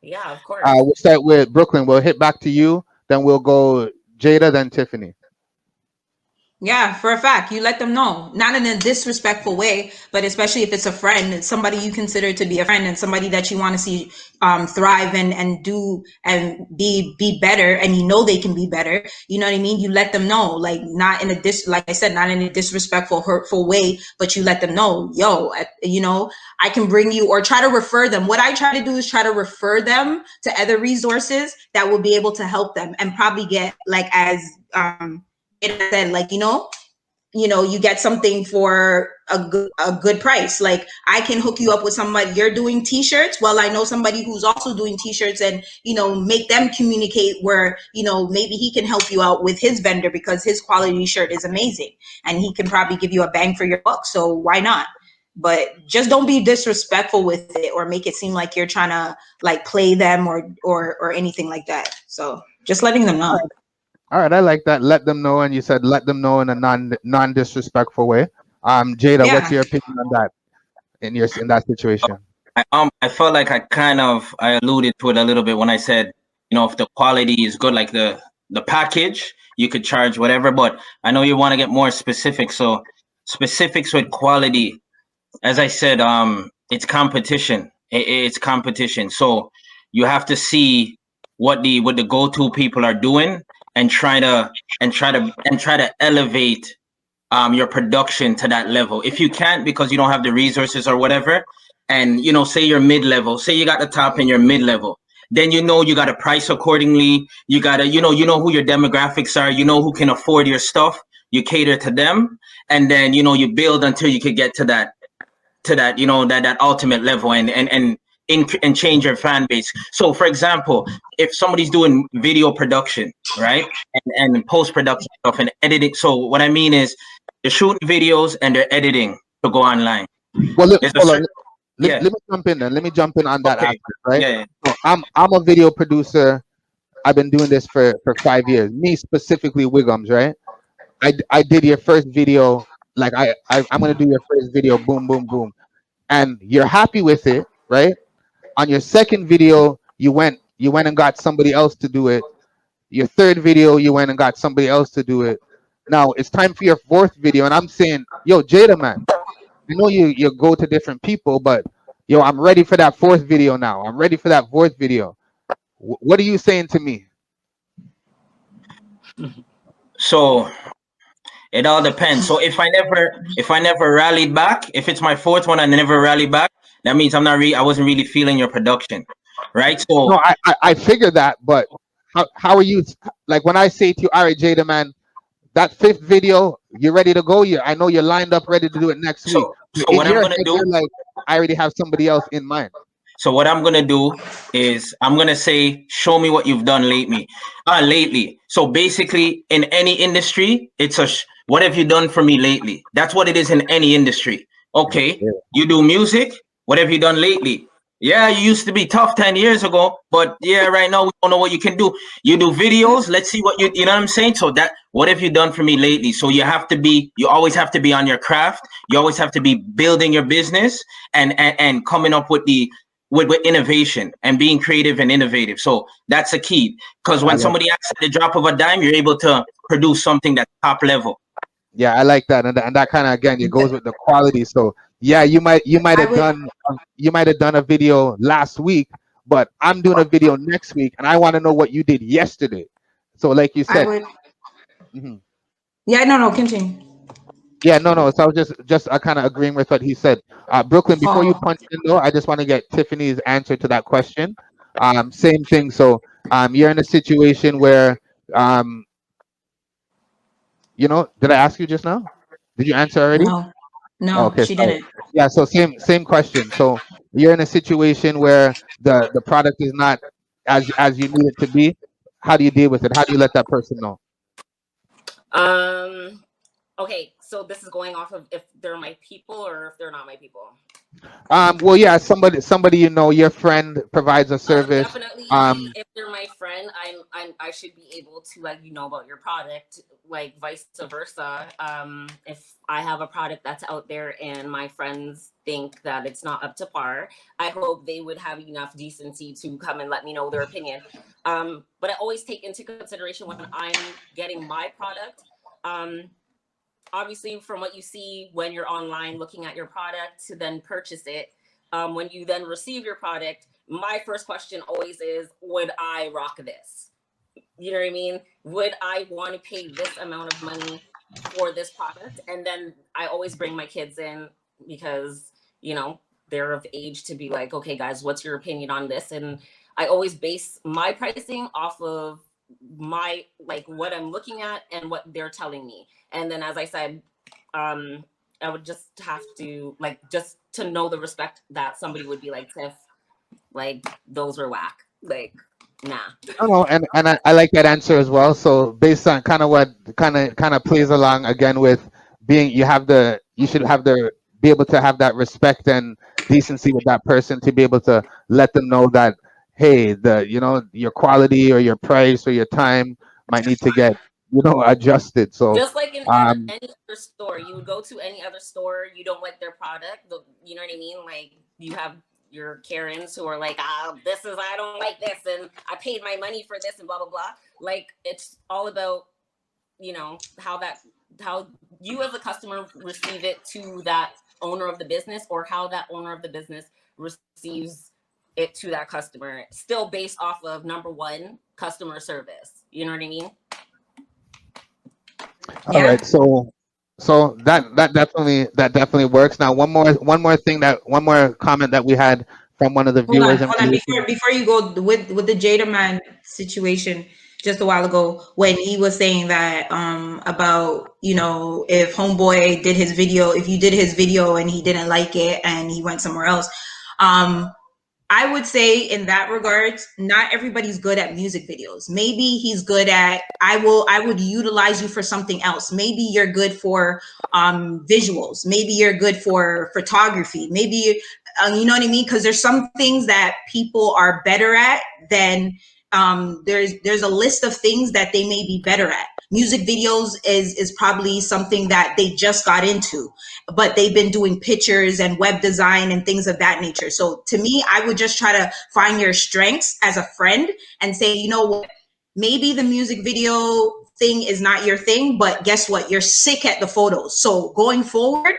Yeah, of course. We'll start with Brooklyn. We'll hit back to you, then we'll go Jada, then Tiffany. Yeah, for a fact, you let them know, not in a disrespectful way, but especially if it's a friend, it's somebody you consider to be a friend and somebody that you want to see thrive and do and be better, and you know they can be better. You know what I mean? You let them know, like not in a like I said, not in a disrespectful, hurtful way, but you let them know, yo, you know, I can bring you, or try to refer them. What I try to do is try to refer them to other resources that will be able to help them and probably get, like, as it said, like, you know, you get something for a good price. Like, I can hook you up with somebody, you're doing t-shirts, well, I know somebody who's also doing t-shirts, and, you know, make them communicate where, you know, maybe he can help you out with his vendor because his quality shirt is amazing and he can probably give you a bang for your buck. So why not? But just don't be disrespectful with it or make it seem like you're trying to, like, play them or anything like that. So just letting them know. All right, I like that. Let them know, and you said let them know in a non disrespectful way. Jada, what's Yeah. your opinion on that in that situation? I felt like I alluded to it a little bit when I said, you know, if the quality is good, like the package, you could charge whatever. But I know you want to get more specific. So specifics with quality, as I said, it's competition. It's competition. So you have to see what the go-to people are doing and try to elevate your production to that level. If you can't because you don't have the resources or whatever, and you know, say you're mid-level, say you got the top and you're mid-level, then you know you got to price accordingly. You got to, you know who your demographics are, you know who can afford your stuff, you cater to them, and then you know you build until you could get to that, you know, that ultimate level, and change your fan base. So for example, if somebody's doing video production, right, and post production stuff and editing, so what I mean is they're shooting videos and they're editing to go online. Well, look, There's a hold on. certain, Let yeah, me jump in then. Let me jump in on that okay, aspect, right? yeah, So I'm a video producer. I've been doing this for 5 years. Me specifically, Wiggums, right? I did your first video. Like I'm gonna do your first video. Boom, boom, boom, and you're happy with it, right? On your second video, you went and got somebody else to do it. Your third video, you went and got somebody else to do it. Now it's time for your fourth video, and I'm saying, yo, Jada, man, I know you go to different people, but yo, I'm ready for that fourth video now. I'm ready for that fourth video. What are you saying to me? so it all depends. So if I never rallied back, if it's my fourth one and I never rallied back, that means I wasn't really feeling your production, right? No, So I figured that, but how are you? Like when I say to you, all right, Jada, man, that fifth video, you're ready to go. I know you're lined up, ready to do it next week. But so in what I'm your gonna head, do you're like, I already have somebody else in mind. So what I'm gonna do is I'm gonna say, show me what you've done lately. Lately. So basically, in any industry, it's what have you done for me lately? That's what it is in any industry. Okay, Yeah, you do music. What have you done lately? Yeah, you used to be tough 10 years ago, but yeah, right now we don't know what you can do. You do videos. Let's see what you know what I'm saying? So that, what have you done for me lately? So you always have to be on your craft. You always have to be building your business and coming up with with innovation and being creative and innovative. So that's a key, because I when like. somebody asks at the drop of a dime, you're able to produce something that's top level. Yeah, I like that, and that kind of again, it goes with the quality. So yeah, you might I have would done a video last week, but I'm doing a video next week, and I want to know what you did yesterday. So like you I said, would mhm. yeah, no, continue. Yeah, no. So I was just kind of agreeing with what he said. Brooklyn, before you Oh, punch in though, I just want to get Tiffany's answer to that question. Same thing. So you're in a situation where um, did I ask you just now? Did you answer already? no. No, Okay, she sorry. didn't. Yeah, so same question. So you're in a situation where the product is not as you need it to be. How do you deal with it? How do you let that person know? Um, okay, so this is going off of if they're my people or if they're not my people. Well, yeah, somebody your friend provides a service. Definitely, if they're my friend, I should be able to let you know about your product, like vice versa. If I have a product that's out there and my friends think that it's not up to par, I hope they would have enough decency to come and let me know their opinion. But I always take into consideration when I'm getting my product. Um, obviously from what you see when you're online looking at your product to then purchase it, when you then receive your product, my first question always is, would I rock this? You know what I mean? Would I want to pay this amount of money for this product? And then I always bring my kids in because, you know, they're of age to be like, okay, guys, what's your opinion on this? And I always base my pricing off of my, like, what I'm looking at and what they're telling me. And then, as I said, I would just have to, like, just to know the respect that somebody would be like, Tiff, like, those were whack. Like, nah. Oh, and I like that answer as well. So based on kind of what kind of plays along again with being, you should have the be able to have that respect and decency with that person to be able to let them know that, hey, your quality or your price or your time might need to get adjusted. So Just like in um any other store, you would go to any other store, you don't like their product, you know what I mean? Like, you have your Karens who are like, I don't like this, and I paid my money for this, and blah, blah, blah. Like, it's all about, how you as a customer receive it to that owner of the business, or how that owner of the business receives it to that customer, still based off of, number one, customer service. You know what I mean? all Yeah. right, so that definitely works. Now one more comment that we had from one of the Hold on, viewers and hold on. Before you go with the Jada Man situation just a while ago, when he was saying that about, if Homeboy did his video, if you did his video and he didn't like it and he went somewhere else, um I would say in that regards, not everybody's good at music videos. Maybe he's good at, I would utilize you for something else. Maybe you're good for visuals. Maybe you're good for photography. Maybe, you know what I mean? Because there's some things that people are better at than there's a list of things that they may be better at. Music videos is probably something that they just got into, but they've been doing pictures and web design and things of that nature. So to me, I would just try to find your strengths as a friend and say, you know what, maybe the music video thing is not your thing, but guess what? You're sick at the photos. So going forward,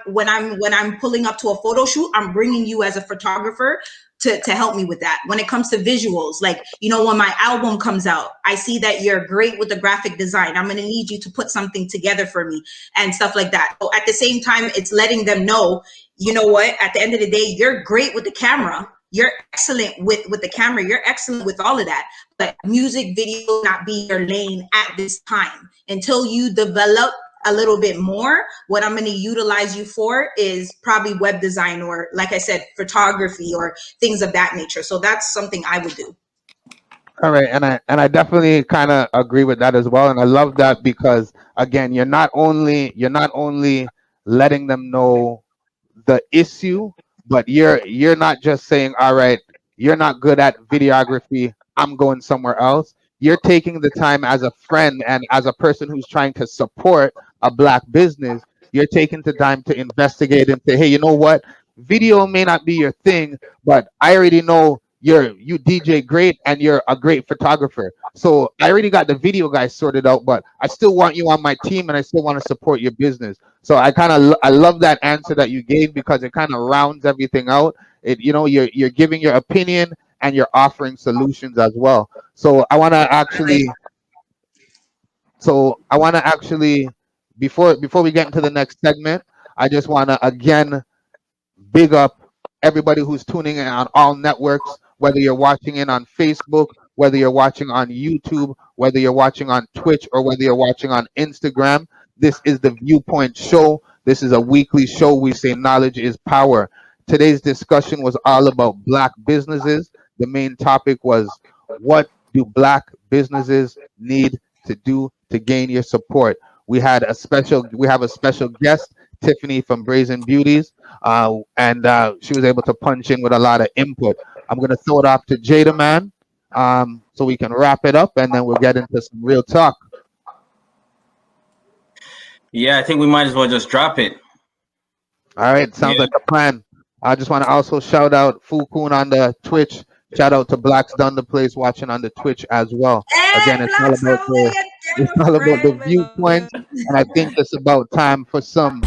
when I'm pulling up to a photo shoot, I'm bringing you as a photographer to help me with that. When it comes to visuals, like, when my album comes out, I see that you're great with the graphic design. I'm going to need you to put something together for me and stuff like that. So at the same time, it's letting them know, you know what, at the end of the day, you're great with the camera. You're excellent with the camera. You're excellent with all of that. But music video not be your lane at this time. Until you develop a little bit more, what I'm going to utilize you for is probably web design, or, like I said, photography or things of that nature. So that's something I would do. All right, and I definitely kind of agree with that as well, and I love that because again, you're not only letting them know the issue, but you're not just saying, all right, you're not good at videography, I'm going somewhere else. You're taking the time as a friend and as a person who's trying to support a black business. You're taking the time to investigate and say, hey, you know what? Video may not be your thing, but I already know you DJ great and you're a great photographer. So I already got the video guys sorted out, but I still want you on my team and I still want to support your business. So I love that answer that you gave because it kind of rounds everything out. You're giving your opinion and you're offering solutions as well. So I want to actually before we get into the next segment, I just want to again big up everybody who's tuning in on all networks, whether you're watching in on Facebook, whether you're watching on YouTube, whether you're watching on Twitch, or whether you're watching on Instagram. This is the Viewpoint Show. This is a weekly show. We say knowledge is power. Today's discussion was all about black businesses. The main topic was, what do black businesses need to do to gain your support? We have a special guest, Tiffany from Brazen Beauties, and she was able to punch in with a lot of input. I'm going to throw it off to Jada Man, so we can wrap it up, and then we'll get into some real talk. Yeah, I think we might as well just drop it. All right, sounds like a plan. I just want to also shout out Fukun on the Twitch. Shout out to Blacks Done the Place watching on the Twitch as well. Hey, Again, it's all Blacks, about how are you It's all about the viewpoints, and I think it's about time for some.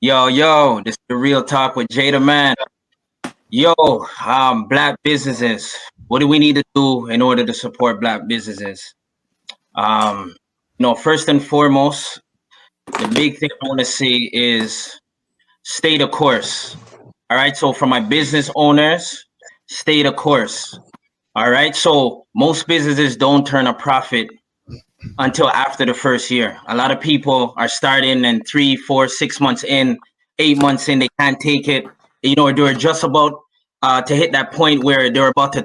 Yo, this is the real talk with Jada Man. Yo, black businesses. What do we need to do in order to support black businesses? First and foremost, the big thing I want to say is stay the course. All right. So for my business owners, stay the course. All right. So most businesses don't turn a profit until after the first year. A lot of people are starting and 3, 4, 6 months in, 8 months in, they can't take it. They're just about to hit that point where they're about to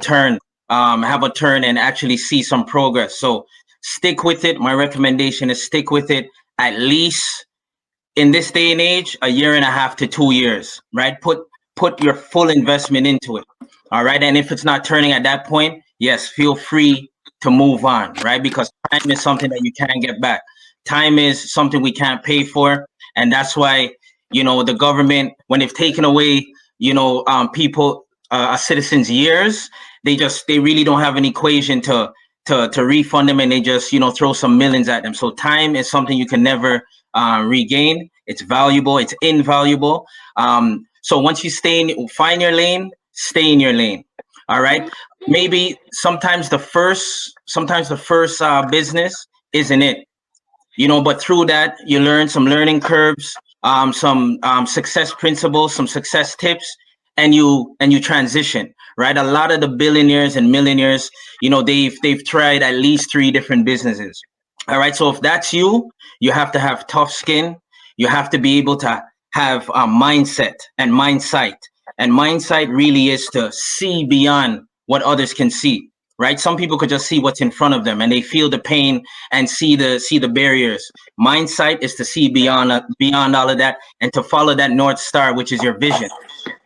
have a turn and actually see some progress. So stick with it. My recommendation is stick with it at least in this day and age, a year and a half to 2 years, right? Put your full investment into it. All right. And if it's not turning at that point, yes, feel free to move on, right? Because time is something that you can't get back. Time is something we can't pay for. And that's why, the government, when they've taken away, people, a citizen's years, they really don't have an equation to refund them, and they just, throw some millions at them. So time is something you can never regain. It's valuable. It's invaluable. So once you find your lane, stay in your lane. All right. Maybe sometimes the first business isn't it, but through that you learn some learning curves, some success principles, some success tips, and you transition. Right. A lot of the billionaires and millionaires, they've tried at least 3 different businesses. All right. So if that's you have to have tough skin. You have to be able to have a mindset and mindsight. And mindsight really is to see beyond what others can see, right? Some people could just see what's in front of them and they feel the pain and see the barriers. Mindsight is to see beyond all of that and to follow that North Star, which is your vision,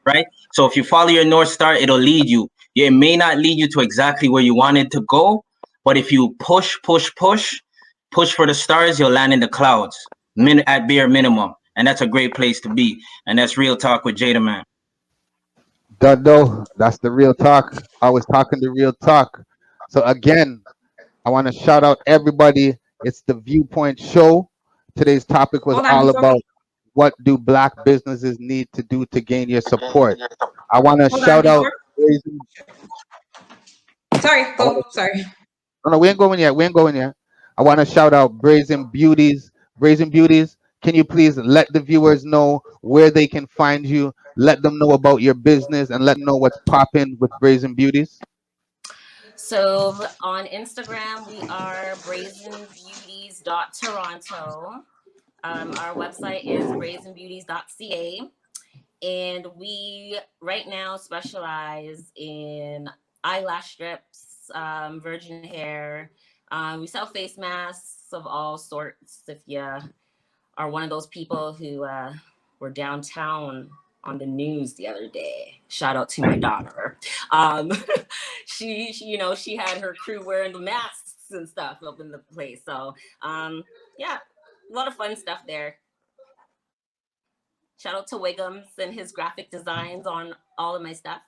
right? So if you follow your North Star, it'll lead you. It may not lead you to exactly where you wanted to go, but if you push for the stars, you'll land in the clouds at bare minimum. And that's a great place to be. And that's Real Talk with Jada Man. Dundo, that's the real talk. I was talking the real talk. So again, I want to shout out everybody. It's the Viewpoint Show. Today's topic was all about what do black businesses need to do to gain your support. I want to shout out. Sorry, go. Sorry. No, we ain't going yet. We ain't going yet. I want to shout out Brazen Beauties. Brazen Beauties, can you please let the viewers know where they can find you? Let them know about your business and let them know what's popping with Brazen Beauties. So on Instagram, we are BrazenBeautiesToronto. Our website is BrazenBeautiesCA. And we right now specialize in eyelash strips, virgin hair. We sell face masks of all sorts. If you are one of those people who were downtown on the news the other day, shout out to my daughter. She she had her crew wearing the masks and stuff up in the place. So yeah, a lot of fun stuff there. Shout out to Wiggums and his graphic designs on all of my stuff.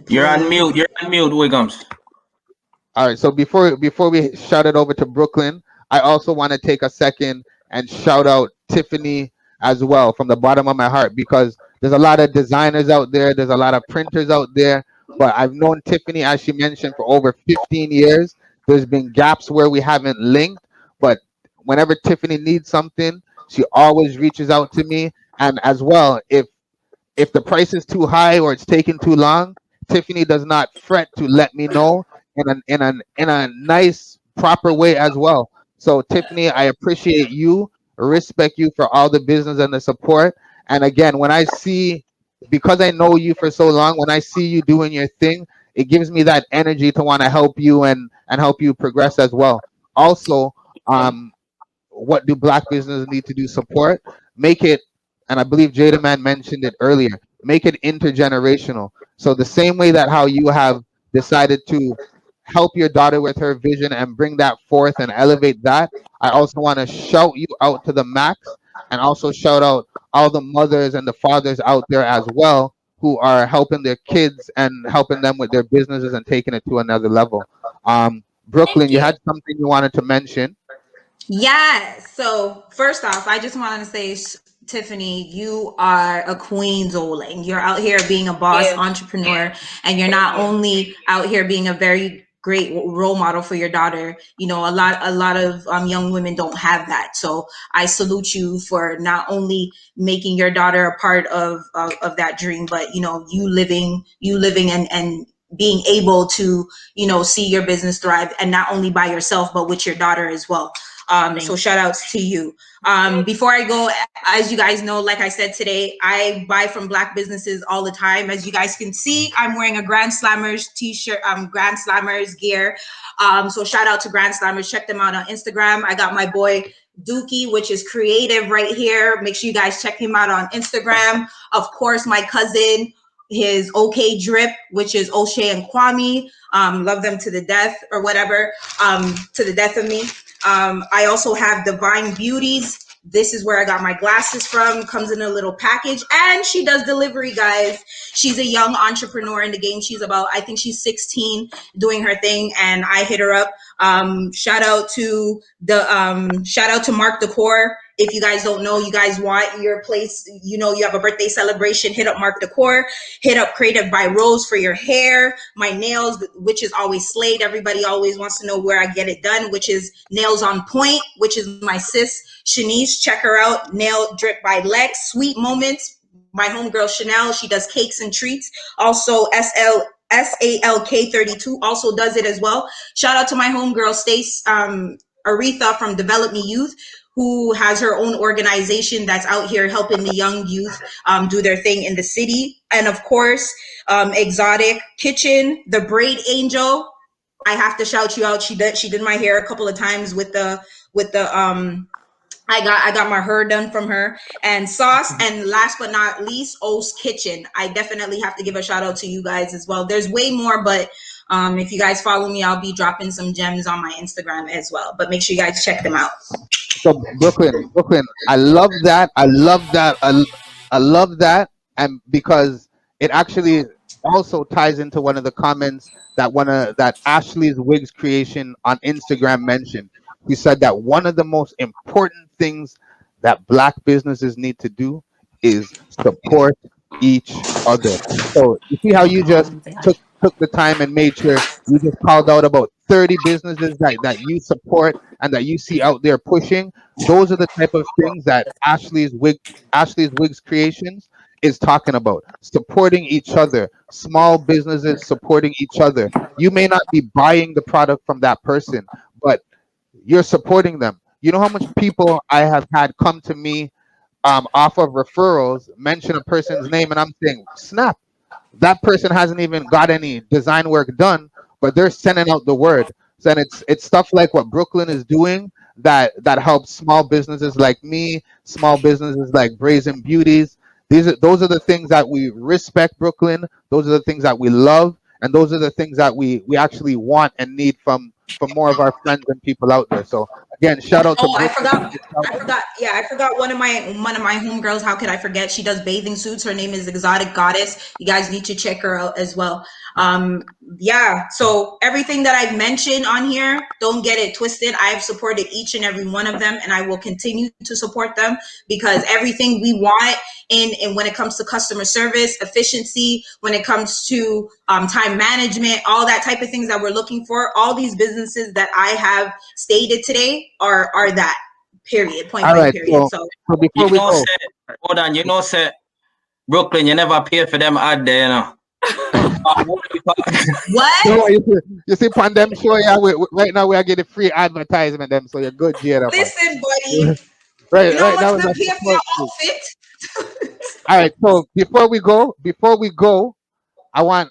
You're on mute, Wiggums. All right, so before we shout it over to Brooklyn, I also want to take a second and shout out Tiffany as well from the bottom of my heart, because there's a lot of designers out there, there's a lot of printers out there, but I've known Tiffany, as she mentioned, for over 15 years. There's been gaps where we haven't linked, but whenever Tiffany needs something, she always reaches out to me. And as well, if the price is too high or it's taking too long, Tiffany does not fret to let me know in a nice, proper way as well. So Tiffany, I appreciate you, respect you for all the business and the support. And again, because I know you for so long, when I see you doing your thing, it gives me that energy to want to help you and help you progress as well. Also, what do black businesses need to do? Support, make it, and I believe Jada Man mentioned it earlier, make it intergenerational. So the same way that how you have decided to help your daughter with her vision and bring that forth and elevate that. I also want to shout you out to the max, and also shout out all the mothers and the fathers out there as well who are helping their kids and helping them with their businesses and taking it to another level. Thank Brooklyn, you you. had something you wanted to mention. Yeah. So first off, I just wanted to say, Tiffany, you are a queen, Zoling. You're out here being a boss Yeah. entrepreneur, and you're Thank not you. only out here being a very great role model for your daughter. You know, a lot of young women don't have that. So I salute you for not only making your daughter a part of that dream, but you living and being able to see your business thrive, and not only by yourself but with your daughter as well. So Thank shout outs to you. Before I go, as you guys know, like I said today, I buy from Black businesses all the time. As you guys can see, I'm wearing a Grand Slammers t-shirt, Grand Slammers gear. So shout out to Grand Slammers. Check them out on Instagram. I got my boy Dookie, which is creative right here. Make sure you guys check him out on Instagram. Of course, my cousin, his OK Drip, which is O'Shea and Kwame. Love them to the death, or whatever, to the death of me. I also have Divine Beauties. This is where I got my glasses from. Comes in a little package, and she does delivery, guys. She's a young entrepreneur in the game. She's about, I think she's 16, doing her thing, and I hit her up. Shout out to Mark Decor. If you guys don't know, you guys want your place, you have a birthday celebration, hit up Mark Decor. Hit up Creative by Rose for your hair. My nails, which is always slayed. Everybody always wants to know where I get it done, which is Nails on Point, which is my sis Shanice. Check her out. Nail Drip by Lex. Sweet Moments. My homegirl Chanel. She does cakes and treats. Also SALK32 also does it as well. Shout out to my homegirl Stace Aretha from Develop Me Youth, who has her own organization that's out here helping the young youth do their thing in the city. And of course, Exotic Kitchen, the Braid Angel. I have to shout you out. She did my hair a couple of times with the I got my hair done from her. And Sauce, and last but not least, O's Kitchen. I definitely have to give a shout out to you guys as well. There's way more, but if you guys follow me, I'll be dropping some gems on my Instagram as well. But make sure you guys check them out. So Brooklyn, I love that. I love that. I love that, and because it actually also ties into one of the comments that Ashley's Wigs creation on Instagram mentioned. He said that one of the most important things that Black businesses need to do is support each other. So you see how you just you. took the time and made sure you just called out about 30 businesses that you support and that you see out there pushing. Those are the type of things that Ashley's Wigs Creations is talking about. Supporting each other, small businesses supporting each other. You may not be buying the product from that person, but you're supporting them. You know how much people I have had come to me off of referrals, mention a person's name, and I'm saying, snap, that person hasn't even got any design work done, but they're sending out the word. So and it's stuff like what Brooklyn is doing that helps small businesses like me, small businesses like Brazen Beauties. Those are the things that we respect, Brooklyn. Those are the things that we love, and those are the things that we actually want and need from more of our friends and people out there. So again, shout out to Oh, I Brooklyn. forgot. I forgot. Yeah, I forgot one of my homegirls. How could I forget? She does bathing suits. Her name is Exotic Goddess. You guys need to check her out as well. Yeah. So everything that I've mentioned on here, don't get it twisted. I've supported each and every one of them, and I will continue to support them, because everything we want in when it comes to customer service, efficiency, when it comes to time management, all that type of things that we're looking for, all these businesses that I have stated today are that. Period. Point All blank. right. Period. So So so before You we know, go, say, hold on. You know, say, Brooklyn, you never pay for them ad there, you know. no, what? you see, pandemic show, yeah, right now we are getting free advertisement them, so you're good, Jada, man. Listen, buddy. You know how Right much now is we a pay for your support group. outfit? All right, so before we go, I want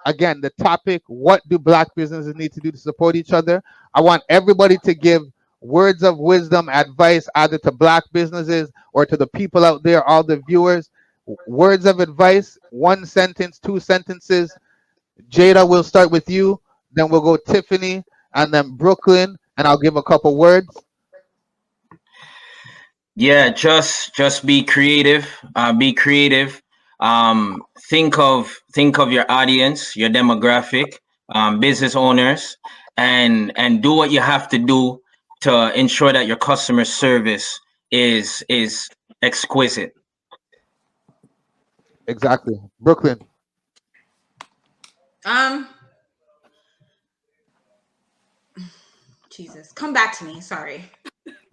again the topic: what do Black businesses need to do to support each other? I want everybody to give words of wisdom, advice, either to Black businesses or to the people out there, all the viewers. Words of advice: one sentence, two sentences. Jada, we'll start with you. then we'll go Tiffany, and then Brooklyn, and I'll give a couple words. Yeah, just be creative. Be creative. Think of your audience, your demographic, business owners, and do what you have to do to ensure that your customer service is exquisite. Exactly. Brooklyn. Jesus, come back to me. Sorry,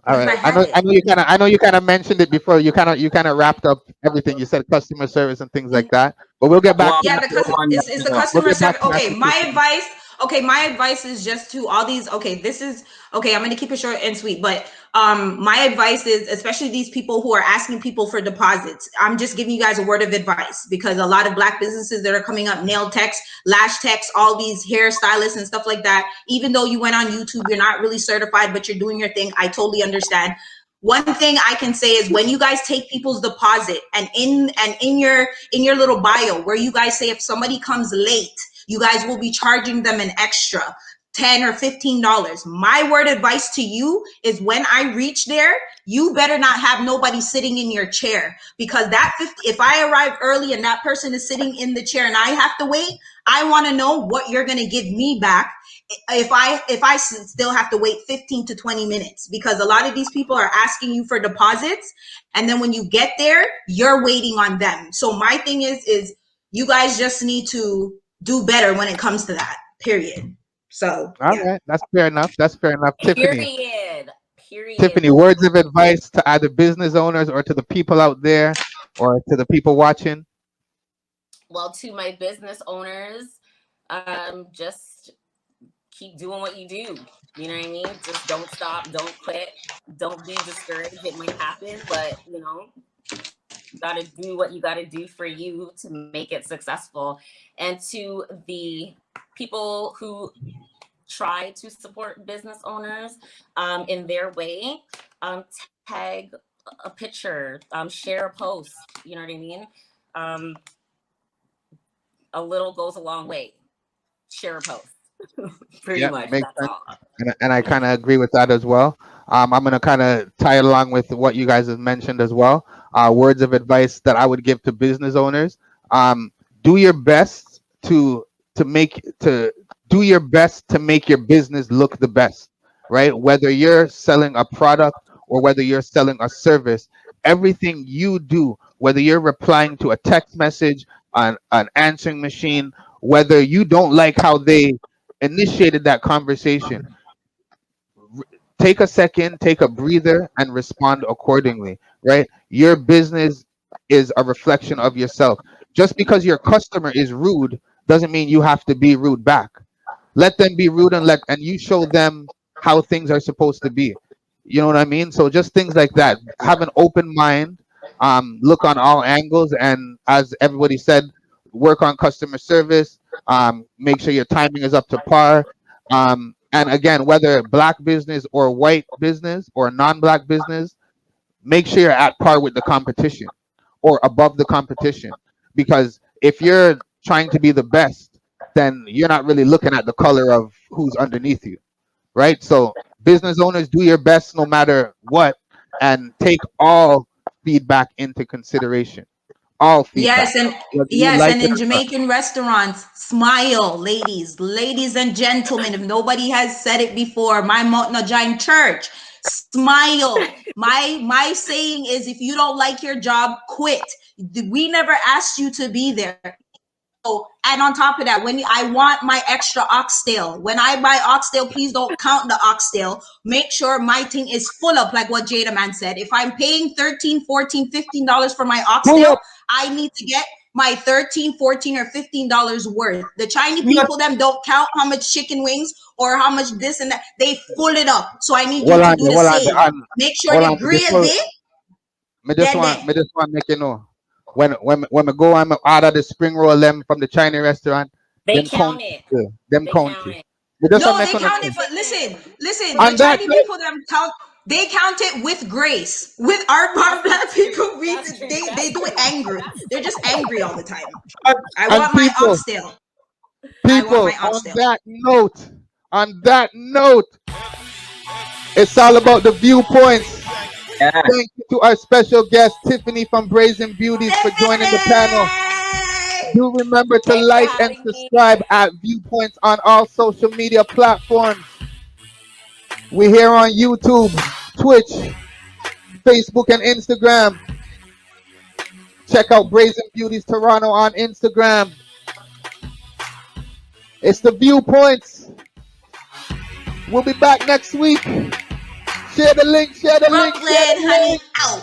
All because right. I I had know. it. I know you kind of. I know you kind of mentioned it before. You kind of wrapped up everything. You said customer service and things like that. But we'll get back Well, to Yeah, that. the custom is the We'll customer get back service. to that Okay, to my Tiffany. advice. Okay, my advice is just to all these. Okay, this is okay. I'm gonna keep it short and sweet. But my advice is, especially these people who are asking people for deposits. I'm just giving you guys a word of advice, because a lot of black businesses that are coming up, nail techs, lash techs, all these hairstylists and stuff like that. Even though you went on YouTube, you're not really certified, but you're doing your thing. I totally understand. One thing I can say is, when you guys take people's deposit, and in your little bio where you guys say if somebody comes late, you guys will be charging them an extra $10 or $15. My word advice to you is, when I reach there, you better not have nobody sitting in your chair, because if I arrive early and that person is sitting in the chair and I have to wait, I want to know what you're going to give me back if I still have to wait 15 to 20 minutes, because a lot of these people are asking you for deposits, and then when you get there, you're waiting on them. So my thing is you guys just need to do better when it comes to that, period. So All yeah. right. That's fair enough. That's fair enough. Tiffany. Period. Period. Tiffany. Words of advice to either business owners or to the people out there or to the people watching. Well, to my business owners, just keep doing what you do. You know what I mean? Just don't stop, don't quit, don't be discouraged. It might happen, but you got to do what you got to do for you to make it successful. And to the people who try to support business owners in their way, tag a picture, share a post. You know what I mean? A little goes a long way. Share a post. Pretty Yeah, much. makes That's sense. all. And I kind of agree with that as well. I'm going to kind of tie it along with what you guys have mentioned as well. Words of advice that I would give to business owners: do your best to do your best to make your business look the best, right? Whether you're selling a product or whether you're selling a service, everything you do, whether you're replying to a text message, on an answering machine, whether you don't like how they initiated that conversation, take a second, take a breather, and respond accordingly, right? Your business is a reflection of yourself. Just because your customer is rude doesn't mean you have to be rude back. Let them be rude, and you show them how things are supposed to be. You know what I mean? So just things like that. Have an open mind, look on all angles, and as everybody said, work on customer service. Make sure your timing is up to par. And again, whether black business or white business or non-black business, make sure you're at par with the competition or above the competition. Because if you're trying to be the best, then you're not really looking at the color of who's underneath you, right? So business owners, do your best no matter what, and take all feedback into consideration. All feedback, Yes, and whether you yes, like and it in or not. Jamaican restaurants, smile, ladies and gentlemen. If nobody has said it before, my Mount Giant church, smile. My saying is, if you don't like your job, quit. We never asked you to be there. So, and on top of that, when I want my extra oxtail, when I buy oxtail, please don't count the oxtail. Make sure my thing is full up, like what Jada Man said. If I'm paying 13, 14, $15 for my Pull oxtail, up. I need to get my 13, 14, or $15 worth. The Chinese Yes. people them don't count how much chicken wings or how much this and that. They full it up. So I need you Well, to on, do the well, on, same. on, Make sure hold the on. Before, gravy, me yeah, just there. want make you know, when I go and order the spring roll them from the Chinese restaurant, They them count country it. still, them They count country. it. Me just want No, make they you know. count it, Fried but listen, chicken. listen, the And that Chinese right? people them count, they count it with grace. With our black That's true. people, That's true. they That's do it true. angry. They're just angry all the time. And, I and want my people, oxtail. I want People, my oxtail. on that note, it's all about the viewpoints. Yeah. Thank you to our special guest, Tiffany from Brazen Beauties, for joining the panel. Do remember to Thanks for like and having me. subscribe at VuPointz on all social media platforms. We're here on YouTube, Twitch, Facebook, and Instagram. Check out Brazen Beauties Toronto on Instagram. It's the VuPointz. We'll be back next week. Share the link, share the link, share Brooklyn, the honey, link. out.